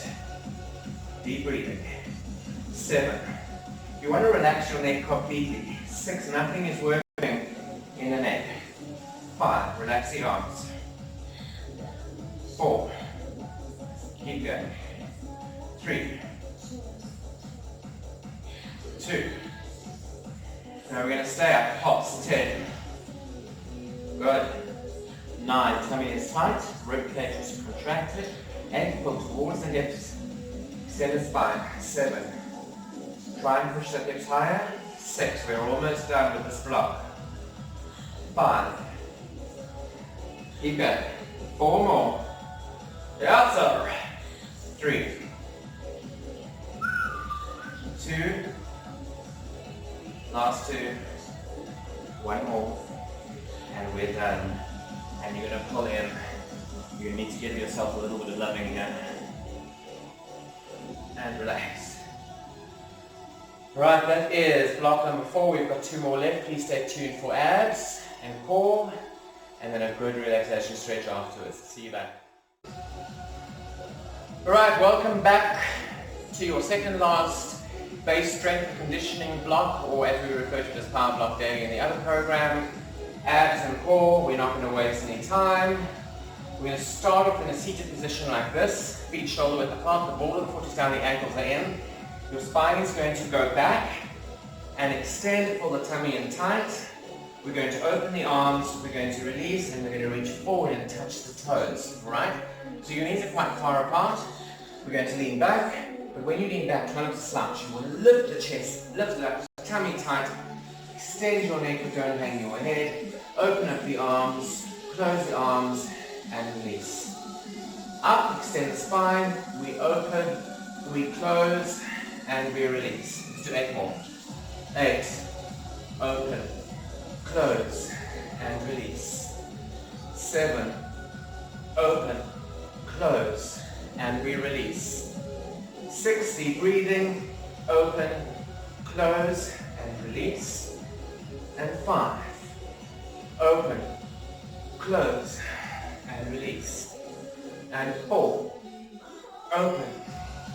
Deep breathing. 7. You want to relax your neck completely. 6. Nothing is working in the neck. 5. Relax the arms. 4. Keep going. 3. 2. Now we're going to stay up. Hops. 10. Good. 9. Tummy is tight. Rib cage is contracted. 8. Pull towards the hips. Extend the spine. 7. Try and push the hips higher. 6. We're almost done with this block. 5. Keep going. 4 more. The outside. 3. 2. Last 2. 1 more. And we're done. And you're going to pull in. You need to give yourself a little bit of loving here. And relax. Right, that is block number 4. We've got 2 more left. Please stay tuned for abs and core. And then a good relaxation stretch afterwards. See you back. Alright, welcome back to your second last base strength conditioning block, or as we refer to it as power block daily in the other program. Abs and core, we're not going to waste any time. We're going to start off in a seated position like this, feet shoulder width apart, the ball of the foot is down, the ankles are in. Your spine is going to go back and extend, pull the tummy in tight. We're going to open the arms, we're going to release, and we're going to reach forward and touch the toes, right? So your knees are quite far apart. We're going to lean back, but when you lean back, try not to slouch. You want to lift the chest, lift it up, tummy tight, extend your neck, but don't hang your head. Open up the arms, close the arms, and release. Up, extend the spine, we open, we close, and we release. Let's do 8 more. 8, open, close, and release. 7, open, close, and we release. 6, deep breathing, open, close, and release. And 5, open, close, and release. And 4, open,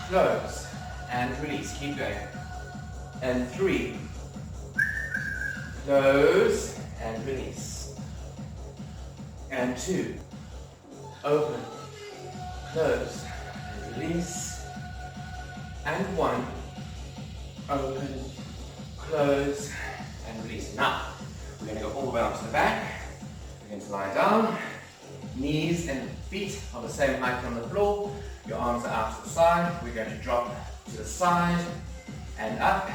close, and release. Keep going. And 3, close, and release. And 2, open, close, and release. And 1, open, close, and release. Now, we're going to go all the way onto the back. We're going to lie down. Knees and feet are the same height on the floor. Your arms are out to the side. We're going to drop to the side and up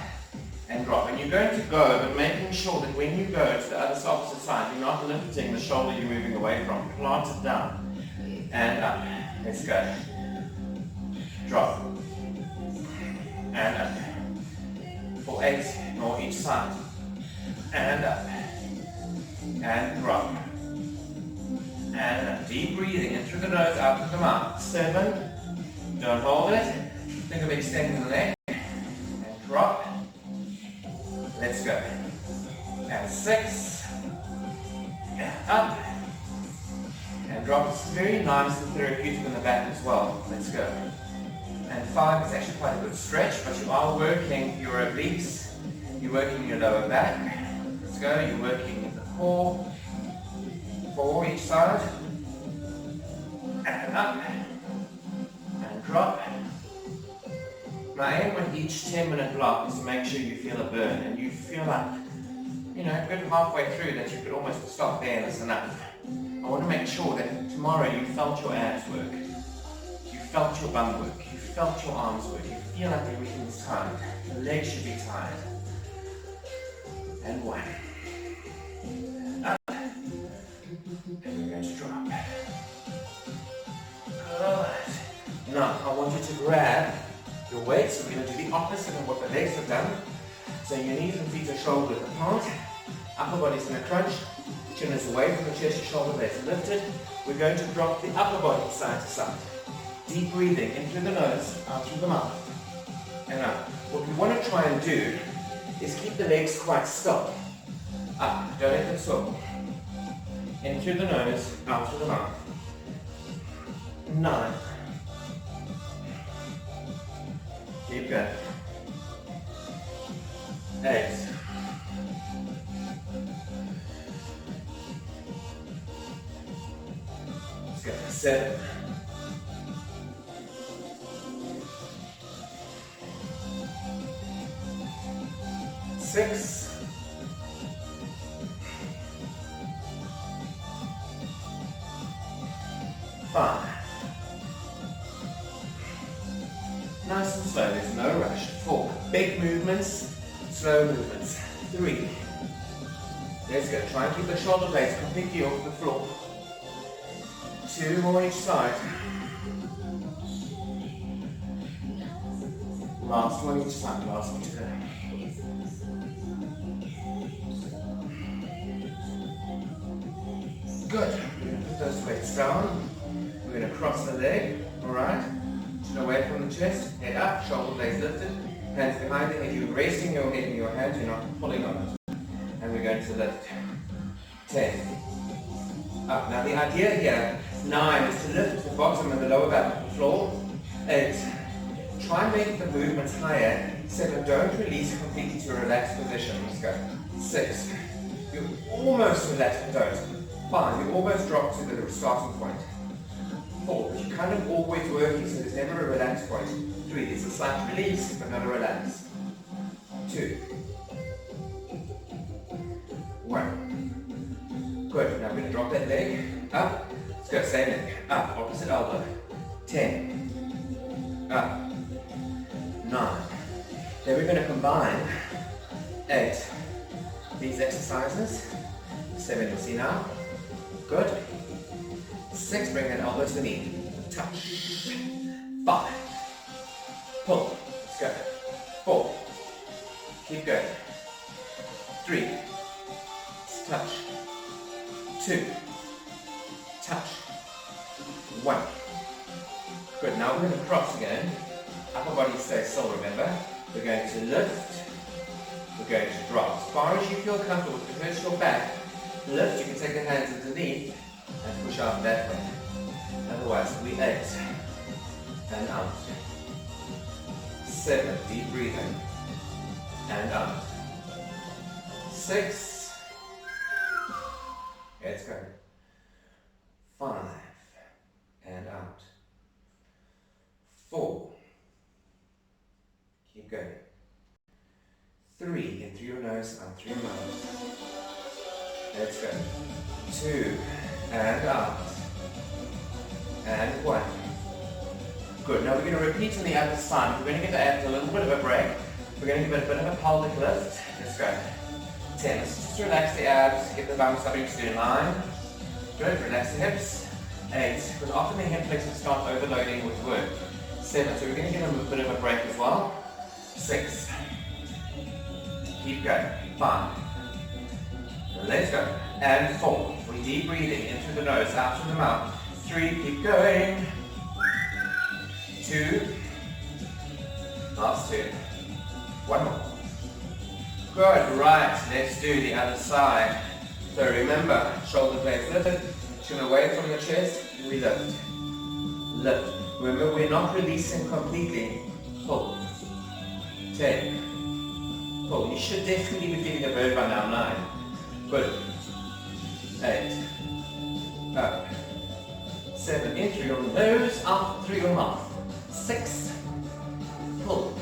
and drop. And you're going to go, but making sure that when you go to the other opposite side, you're not lifting the shoulder you're moving away from. Plant it down and up. Let's go. Drop and up. For 8 more each side. And up and drop. And up. Deep breathing in through the nose, out through the mouth. 7. Don't hold it. Think of extending the leg. And drop. Let's go. And 6. And up. And drop. It's very nice and therapeutic in the back as well. Let's go. And 5 is actually quite a good stretch, but you are working your obliques. You're working your lower back. Let's go. You're working the core. 4 each side. And up. And drop. My aim with each 10-minute block is to make sure you feel a burn and you feel like, you know, a good halfway through that you could almost stop there and it's enough. I want to make sure that tomorrow you felt your abs work, you felt your bum work, you felt your arms work, you feel like everything's tired, your legs should be tired. And 1. Up. And we're going to drop. Good. Now, I want you to grab your weights. So we're going to do the opposite of what the legs have done. So your knees and feet are shoulder width apart. Upper body's in a crunch. Chin is away from the chest, your shoulder blades are lifted. We're going to drop the upper body side to side. Deep breathing in through the nose, out through the mouth. And up. What we want to try and do is keep the legs quite still. Up, don't let them swivel. In through the nose, out through the mouth. 9. Keep going. 8. Let's go. 7. 6. 5. Nice and slow, there's no rush. 4. Big movements, slow movements. 3. Let's go. Try and keep the shoulder blades completely off the floor. 2 more each side. Last one each side, last one to go. Good. We're going to put those weights down. We're going to cross the leg, alright? Chin away from the chest, head up, shoulder blades lifted, hands behind the head. You're raising your head in your hands, you're not pulling on it. And we're going to lift. 10. Up. Now the idea here, 9, is to lift the bottom and the lower back of the floor. 8. Try and make the movements higher. 7. Don't release completely to a relaxed position. Let's go. 6. You're almost relaxed, but don't. 5. You almost drop to the starting point. 4. But you're kind of always working, so there's never a relaxed point. 3. There's a slight release, but not a relax. 2. 1. Good. Now we're going to drop that leg up. Let's go. Same leg. Up. Opposite elbow. 10. Up. 9. Then we're going to combine 8. These exercises. 7. You see now? Good. 6. Bring that elbow to the knee. Touch. 5. Pull. Let's go. 4. Keep going. 3. Touch. 2. Touch. 1. Good. Now we're going to cross again. Upper body stays still, remember. We're going to lift. We're going to drop. As far as you feel comfortable, if it hurts your back, lift. You can take the hands underneath and push out that way. Otherwise, we 8. And out. 7. Deep breathing. And out. 6. Let's go. 5. And out. 4. Keep going. 3. In through your nose, out through your mouth. Let's go. 2. And out. And 1. Good. Now we're going to repeat on the other side. We're going to give the abs a little bit of a break. We're going to give it a bit of a pelvic lift. Let's go. 10. Let's just relax the abs. Get the bum starting to do 9. Good. Relax the hips. 8. Because often the hip flexors start overloading with work. 7. So we're going to give them a bit of a break as well. 6. Keep going. 5. Let's go. And 4. We're deep breathing in through the nose, out through the mouth. 3. Keep going. 2. Last 2. 1 more. Good. Right. Let's do the other side. So remember, shoulder blades lifted, chin away from your chest, we lift. Lift. Remember, we're not releasing completely. Pull. 10. Pull. You should definitely be feeling a bird by now. 9. Good. 8. Up. 7. In through your nose, out through your mouth. 6. Pull.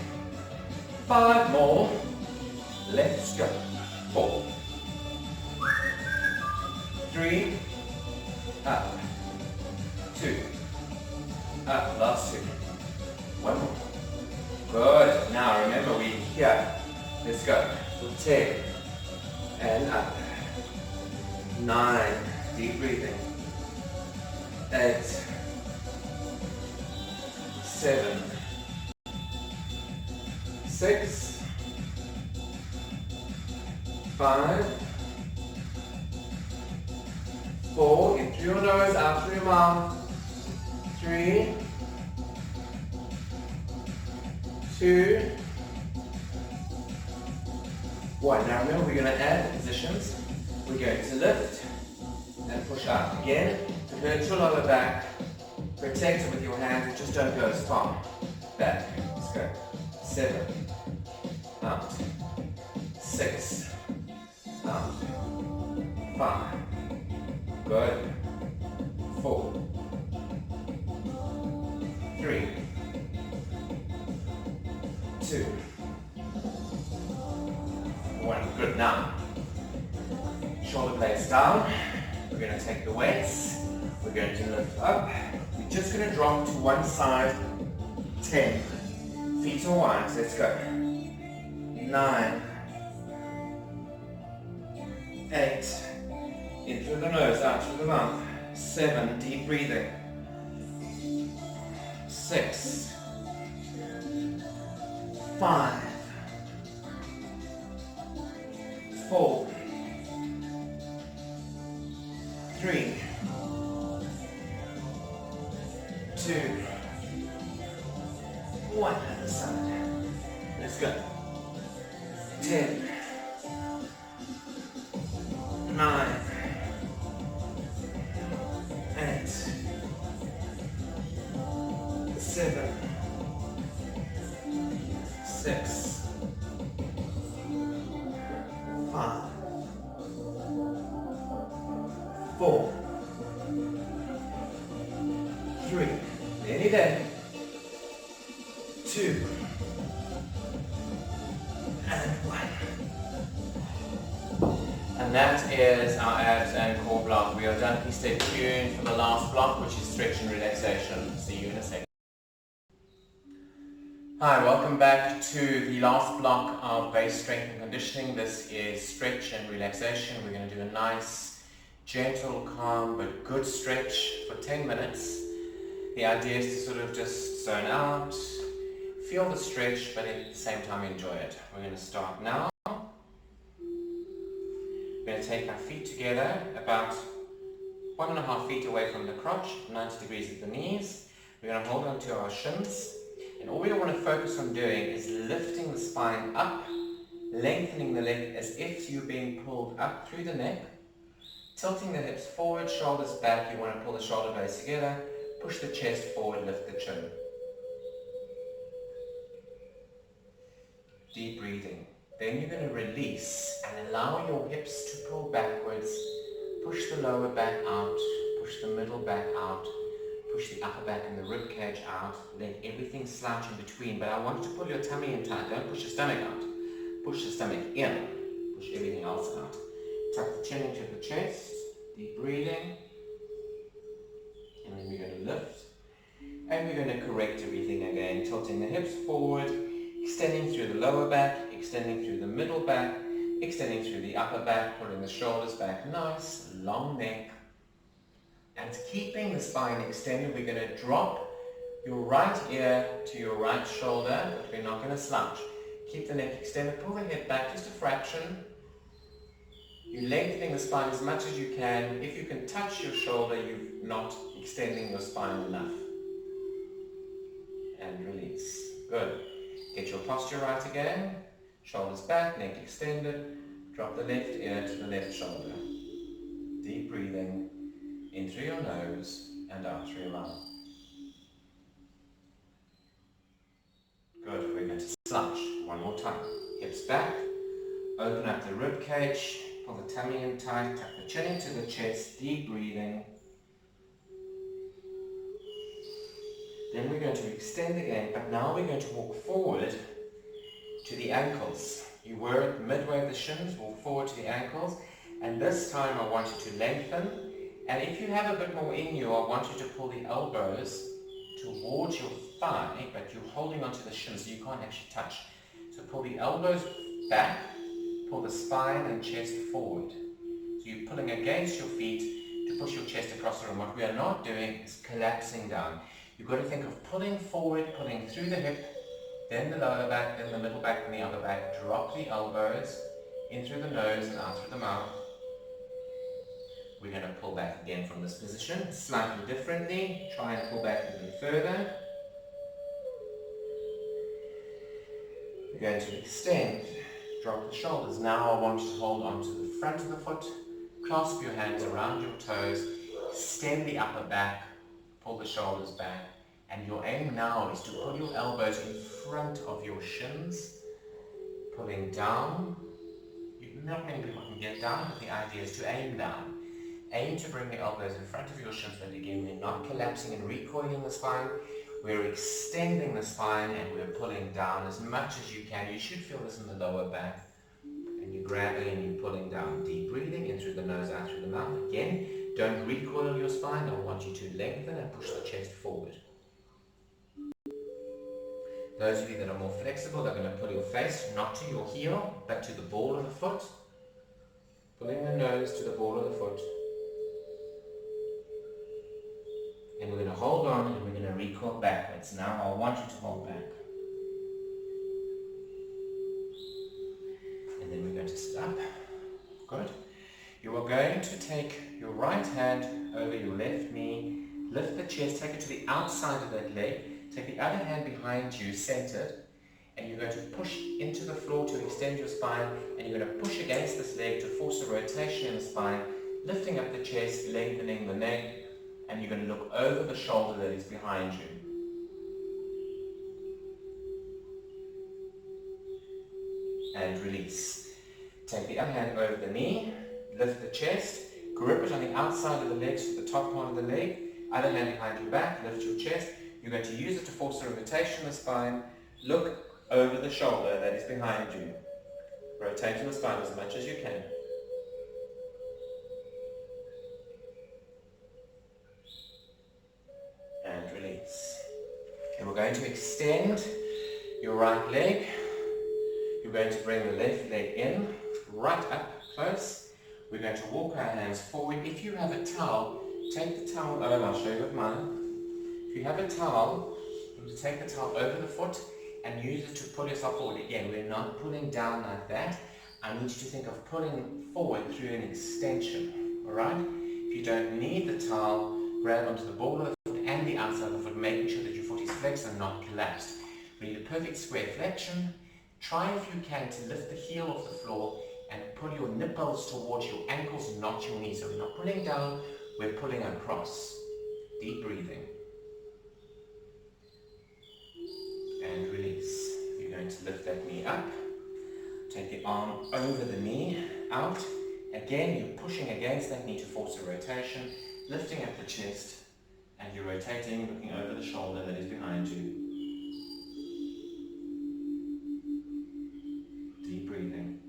5 more. Let's go. 4. 3. Up. 2. Up. Last 2. 1 more. Good. Now remember, we're here. Let's go. 10. And up. 9. Deep breathing. 8. 7. 6. 5. 4. In through your nose, out through your mouth. 3. 2. 1. Now remember, we're going to add the positions. We're going to lift and push out. Again, to hurt your lower back, protect it with your hands, just don't go as far. Back. Let's go. 7. Out. 6. Out. 5. Good. 4. 3. 2. 1. Good. Now, shoulder blades down. We're going to take the weights. We're going to lift up. We're just going to drop to one side. 10. Feet are wide. Let's go. 9. 8. In through the nose, out through the mouth. 7. Deep breathing. 6. 5. 4. 3. 2. 1. Other side. Let's go. 10. 9. 8. 7. 6. 5. 4. 3. Breathe in. 2. And 1. And that is our abs and core block. We are done. Please stay tuned for the last block, which is stretch and relaxation. See you in a second. Hi, welcome back to the last block of base strength and conditioning. This is stretch and relaxation. We're going to do a nice, gentle, calm, but good stretch for 10 minutes. The idea is to sort of just zone out, feel the stretch, but at the same time enjoy it. We're going to start now. We're going to take our feet together about 1.5 feet away from the crotch, 90 degrees at the knees. We're going to hold on to our shins. And all we want to focus on doing is lifting the spine up, lengthening the leg as if you're being pulled up through the neck, tilting the hips forward, shoulders back. You want to pull the shoulder blades together, push the chest forward, lift the chin. Deep breathing. Then you're going to release and allow your hips to pull backwards. Push the lower back out, push the middle back out, push the upper back and the rib cage out. Let everything slouch in between. But I want you to pull your tummy in tight. Don't push your stomach out. Push the stomach in. Push everything else out. Tuck the chin into the chest. Deep breathing. And then we're going to lift. And we're going to correct everything again. Tilting the hips forward. Extending through the lower back. Extending through the middle back. Extending through the upper back. Pulling the shoulders back. Nice. Long neck. And keeping the spine extended, we're going to drop your right ear to your right shoulder, but we're not going to slouch. Keep the neck extended, pull the head back just a fraction. You're lengthening the spine as much as you can. If you can touch your shoulder, you're not extending your spine enough. And release. Good. Get your posture right again. Shoulders back, neck extended. Drop the left ear to the left shoulder. Deep breathing. In through your nose and out through your mouth. Good. We're going to slouch. One more time. Hips back. Open up the rib cage. Pull the tummy in tight. Tuck the chin into the chest. Deep breathing. Then we're going to extend again, but now we're going to walk forward to the ankles. You were at midway of the shins. Walk forward to the ankles. And this time I want you to lengthen. And if you have a bit more in you, I want you to pull the elbows towards your thigh, but you're holding onto the shins, so you can't actually touch. So pull the elbows back, pull the spine and chest forward. So you're pulling against your feet to push your chest across the room. What we are not doing is collapsing down. You've got to think of pulling forward, pulling through the hip, then the lower back, then the middle back, and the upper back. Drop the elbows in through the nose and out through the mouth. We're going to pull back again from this position, slightly differently. Try and pull back even further. We're going to extend, drop the shoulders. Now I want you to hold onto the front of the foot, clasp your hands around your toes, extend the upper back, pull the shoulders back, and your aim now is to pull your elbows in front of your shins, pulling down. You're not many people can get down, but the idea is to aim down. Aim to bring the elbows in front of your shins, but again, we're not collapsing and recoiling the spine. We're extending the spine and we're pulling down as much as you can. You should feel this in the lower back. And you're grabbing and you're pulling down. Deep breathing in through the nose, out through the mouth. Again, don't recoil your spine. I want you to lengthen and push the chest forward. Those of you that are more flexible are going to pull your face not to your heel, but to the ball of the foot. Pulling the nose to the ball of the foot. And we're going to hold on and we're going to recoil backwards. Now I want you to hold back. And then we're going to sit up. Good. You are going to take your right hand over your left knee, lift the chest, take it to the outside of that leg, take the other hand behind you, centered, and you're going to push into the floor to extend your spine, and you're going to push against this leg to force a rotation in the spine, lifting up the chest, lengthening the neck, and you're going to look over the shoulder that is behind you. And release. Take the other hand over the knee, lift the chest, grip it on the outside of the legs to the top part of the leg, other hand behind your back, lift your chest, You're going to use it to force a rotation of the spine. Look over the shoulder that is behind you. Rotate the spine as much as you can. And release. And we're going to extend your right leg. You're going to bring the left leg in, right up close. We're going to walk our hands forward. If you have a towel, take the towel over. I'll show you with mine. If you have a towel, you take the towel over the foot and use it to pull yourself forward. Again, we're not pulling down like that. I need you to think of pulling forward through an extension. Alright? If you don't need the towel, grab onto the ball of the foot and the outside of the foot, making sure that your foot is flexed and not collapsed. We need a perfect square flexion. Try if you can to lift the heel off the floor and pull your nipples towards your ankles, not your knees. So we're not pulling down, we're pulling across. Deep breathing. And release. You're going to lift that knee up. Take the arm over the knee, out. Again, you're pushing against that knee to force a rotation, lifting up the chest, and you're rotating, looking over the shoulder that is behind you. Deep breathing.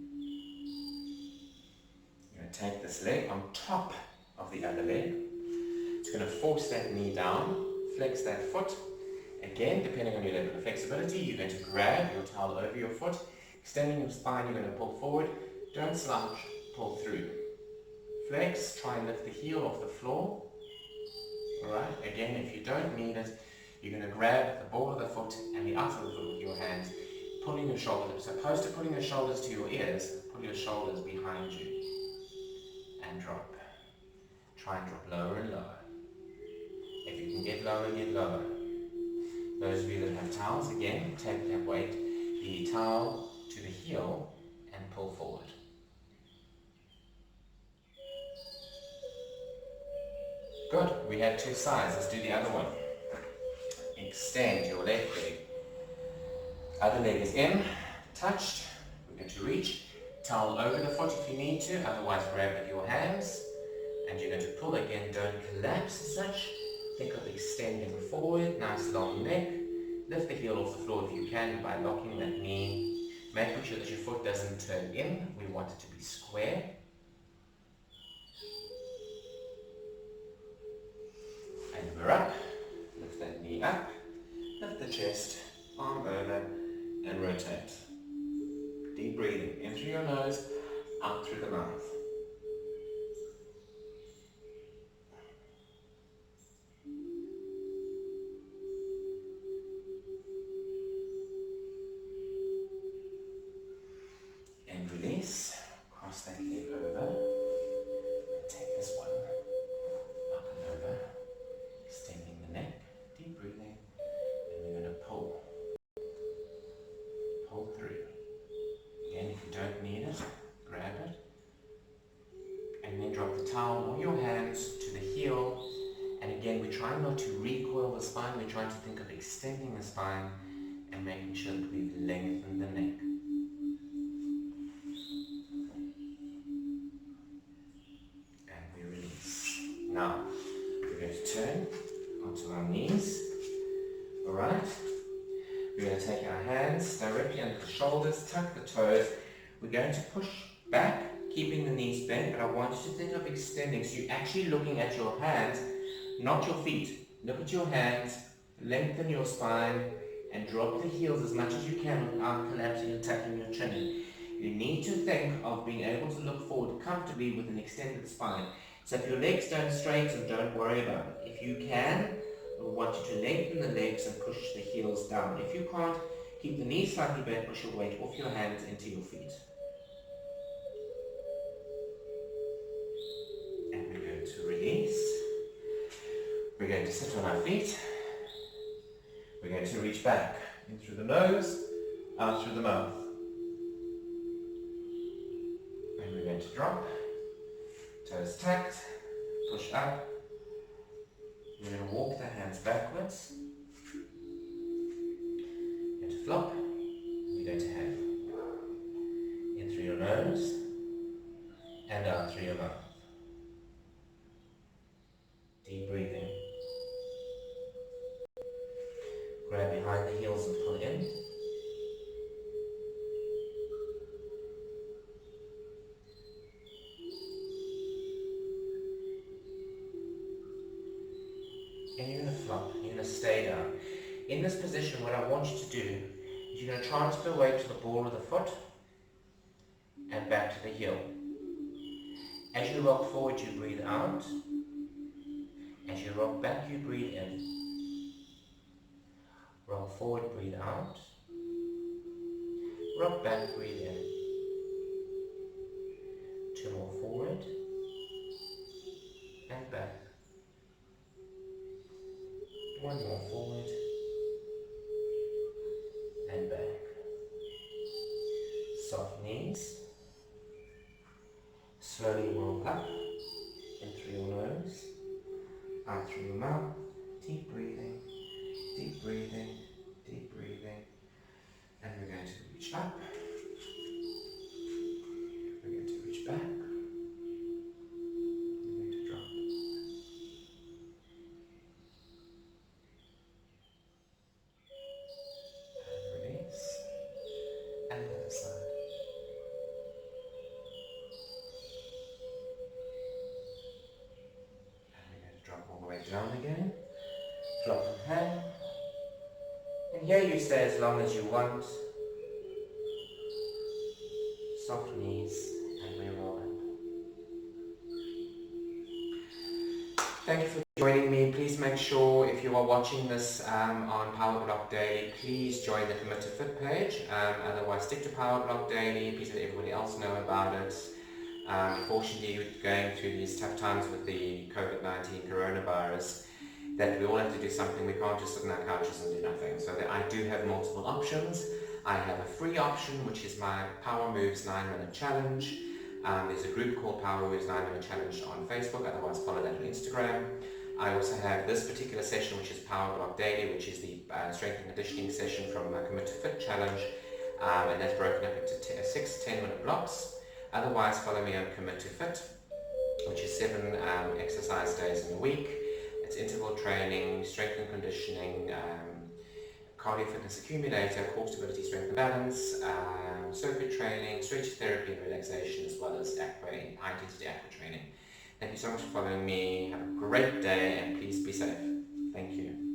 You're going to take this leg on top of the other leg. It's going to force that knee down, flex that foot. Again, depending on your level of flexibility, you're going to grab your towel over your foot, extending your spine, you're going to pull forward. Don't slouch, pull through. Flex, try and lift the heel off the floor. Alright, again, if you don't need it, you're going to grab the ball of the foot and the outside of the foot with your hands, pulling your shoulders. As opposed to putting your shoulders to your ears, pull your shoulders behind you. And drop. Try and drop lower and lower. If you can get lower, get lower. Those of you that have towels, again, take that weight, the towel to the heel and pull forward. Good, we have two sides. Let's do the other one. Extend your left leg. Other leg is in, touched. We're going to reach. Towel over the foot if you need to, otherwise grab with your hands. And you're going to pull again, don't collapse as such. Think of extending forward, nice long neck. Lift the heel off the floor if you can by locking that knee. Making sure that your foot doesn't turn in. We want it to be square. And we're up. Lift that knee up. Lift the chest, arm over, and rotate. Deep breathing. In through your nose, out through the mouth. And release. Cross that leg over. And take this one up and over. Extending the neck. Deep breathing. And we're going to pull. Pull through. Again, if you don't need it, grab it. And then drop the towel or your hands to the heel. And again, we're trying not to recoil the spine. We're trying to think of extending the spine and making sure that we've lengthened the neck. And we release. Now, we're going to turn onto our knees. Alright? We're going to take our hands directly under the shoulders, tuck the toes. We're going to push back, keeping the knees bent, but I want you to think of extending. So you're actually looking at your hands, not your feet. Look at your hands, lengthen your spine, and drop the heels as much as you can without collapsing and tucking your chin in. You need to think of being able to look forward comfortably with an extended spine. So if your legs don't straighten, don't worry about it. If you can, I want you to lengthen the legs and push the heels down. If you can't, keep the knees slightly bent, push your weight off your hands into your feet. And we're going to release. We're going to sit on our feet. We're going to reach back, in through the nose, out through the mouth. And we're going to drop, toes tucked, push up. We're going to walk the hands backwards. We're going to flop. We're going to have in through your nose and out through your mouth. Deep breathing. and you're going to flop, you're going to stay down. In this position, what I want you to do is you're going to transfer weight to the ball of the foot and back to the heel. As you rock forward, you breathe out. As you rock back, you breathe in. Rock forward, breathe out. Rock back, breathe in. 2 more forward and back. 1 more forward and back. Soft knees. Slowly roll up in through your nose, out through your mouth. Deep breathing, deep breathing, deep breathing. And we're going to reach up. We're going to reach back. We're going to drop. And release. And the other side. Drop all the way down again. Drop in hand. And here you stay as long as you want. Soft knees and we roll up. Thank you for joining me. Please make sure if you are watching this on Power Block Daily, please join the Commit to Fit page. Otherwise stick to Power Block Daily. Please let everybody else know about it. Unfortunately, we're going through these tough times with the COVID-19 coronavirus that we all have to do something. We can't just sit on our couches and do nothing. So I do have multiple options. I have a free option, which is my Power Moves 9-minute challenge. There's a group called Power Moves 9-minute challenge on Facebook, otherwise follow that on Instagram. I also have this particular session, which is Power Block Daily, which is the strength and conditioning session from my Commit to Fit challenge, and that's broken up into 6 10-minute blocks. Otherwise, follow me on Commit to Fit, which is 7 exercise days in a week. It's interval training, strength and conditioning, cardio fitness accumulator, core stability, strength and balance, circuit training, stretch therapy and relaxation, as well as high intensity aqua training. Thank you so much for following me. Have a great day and please be safe. Thank you.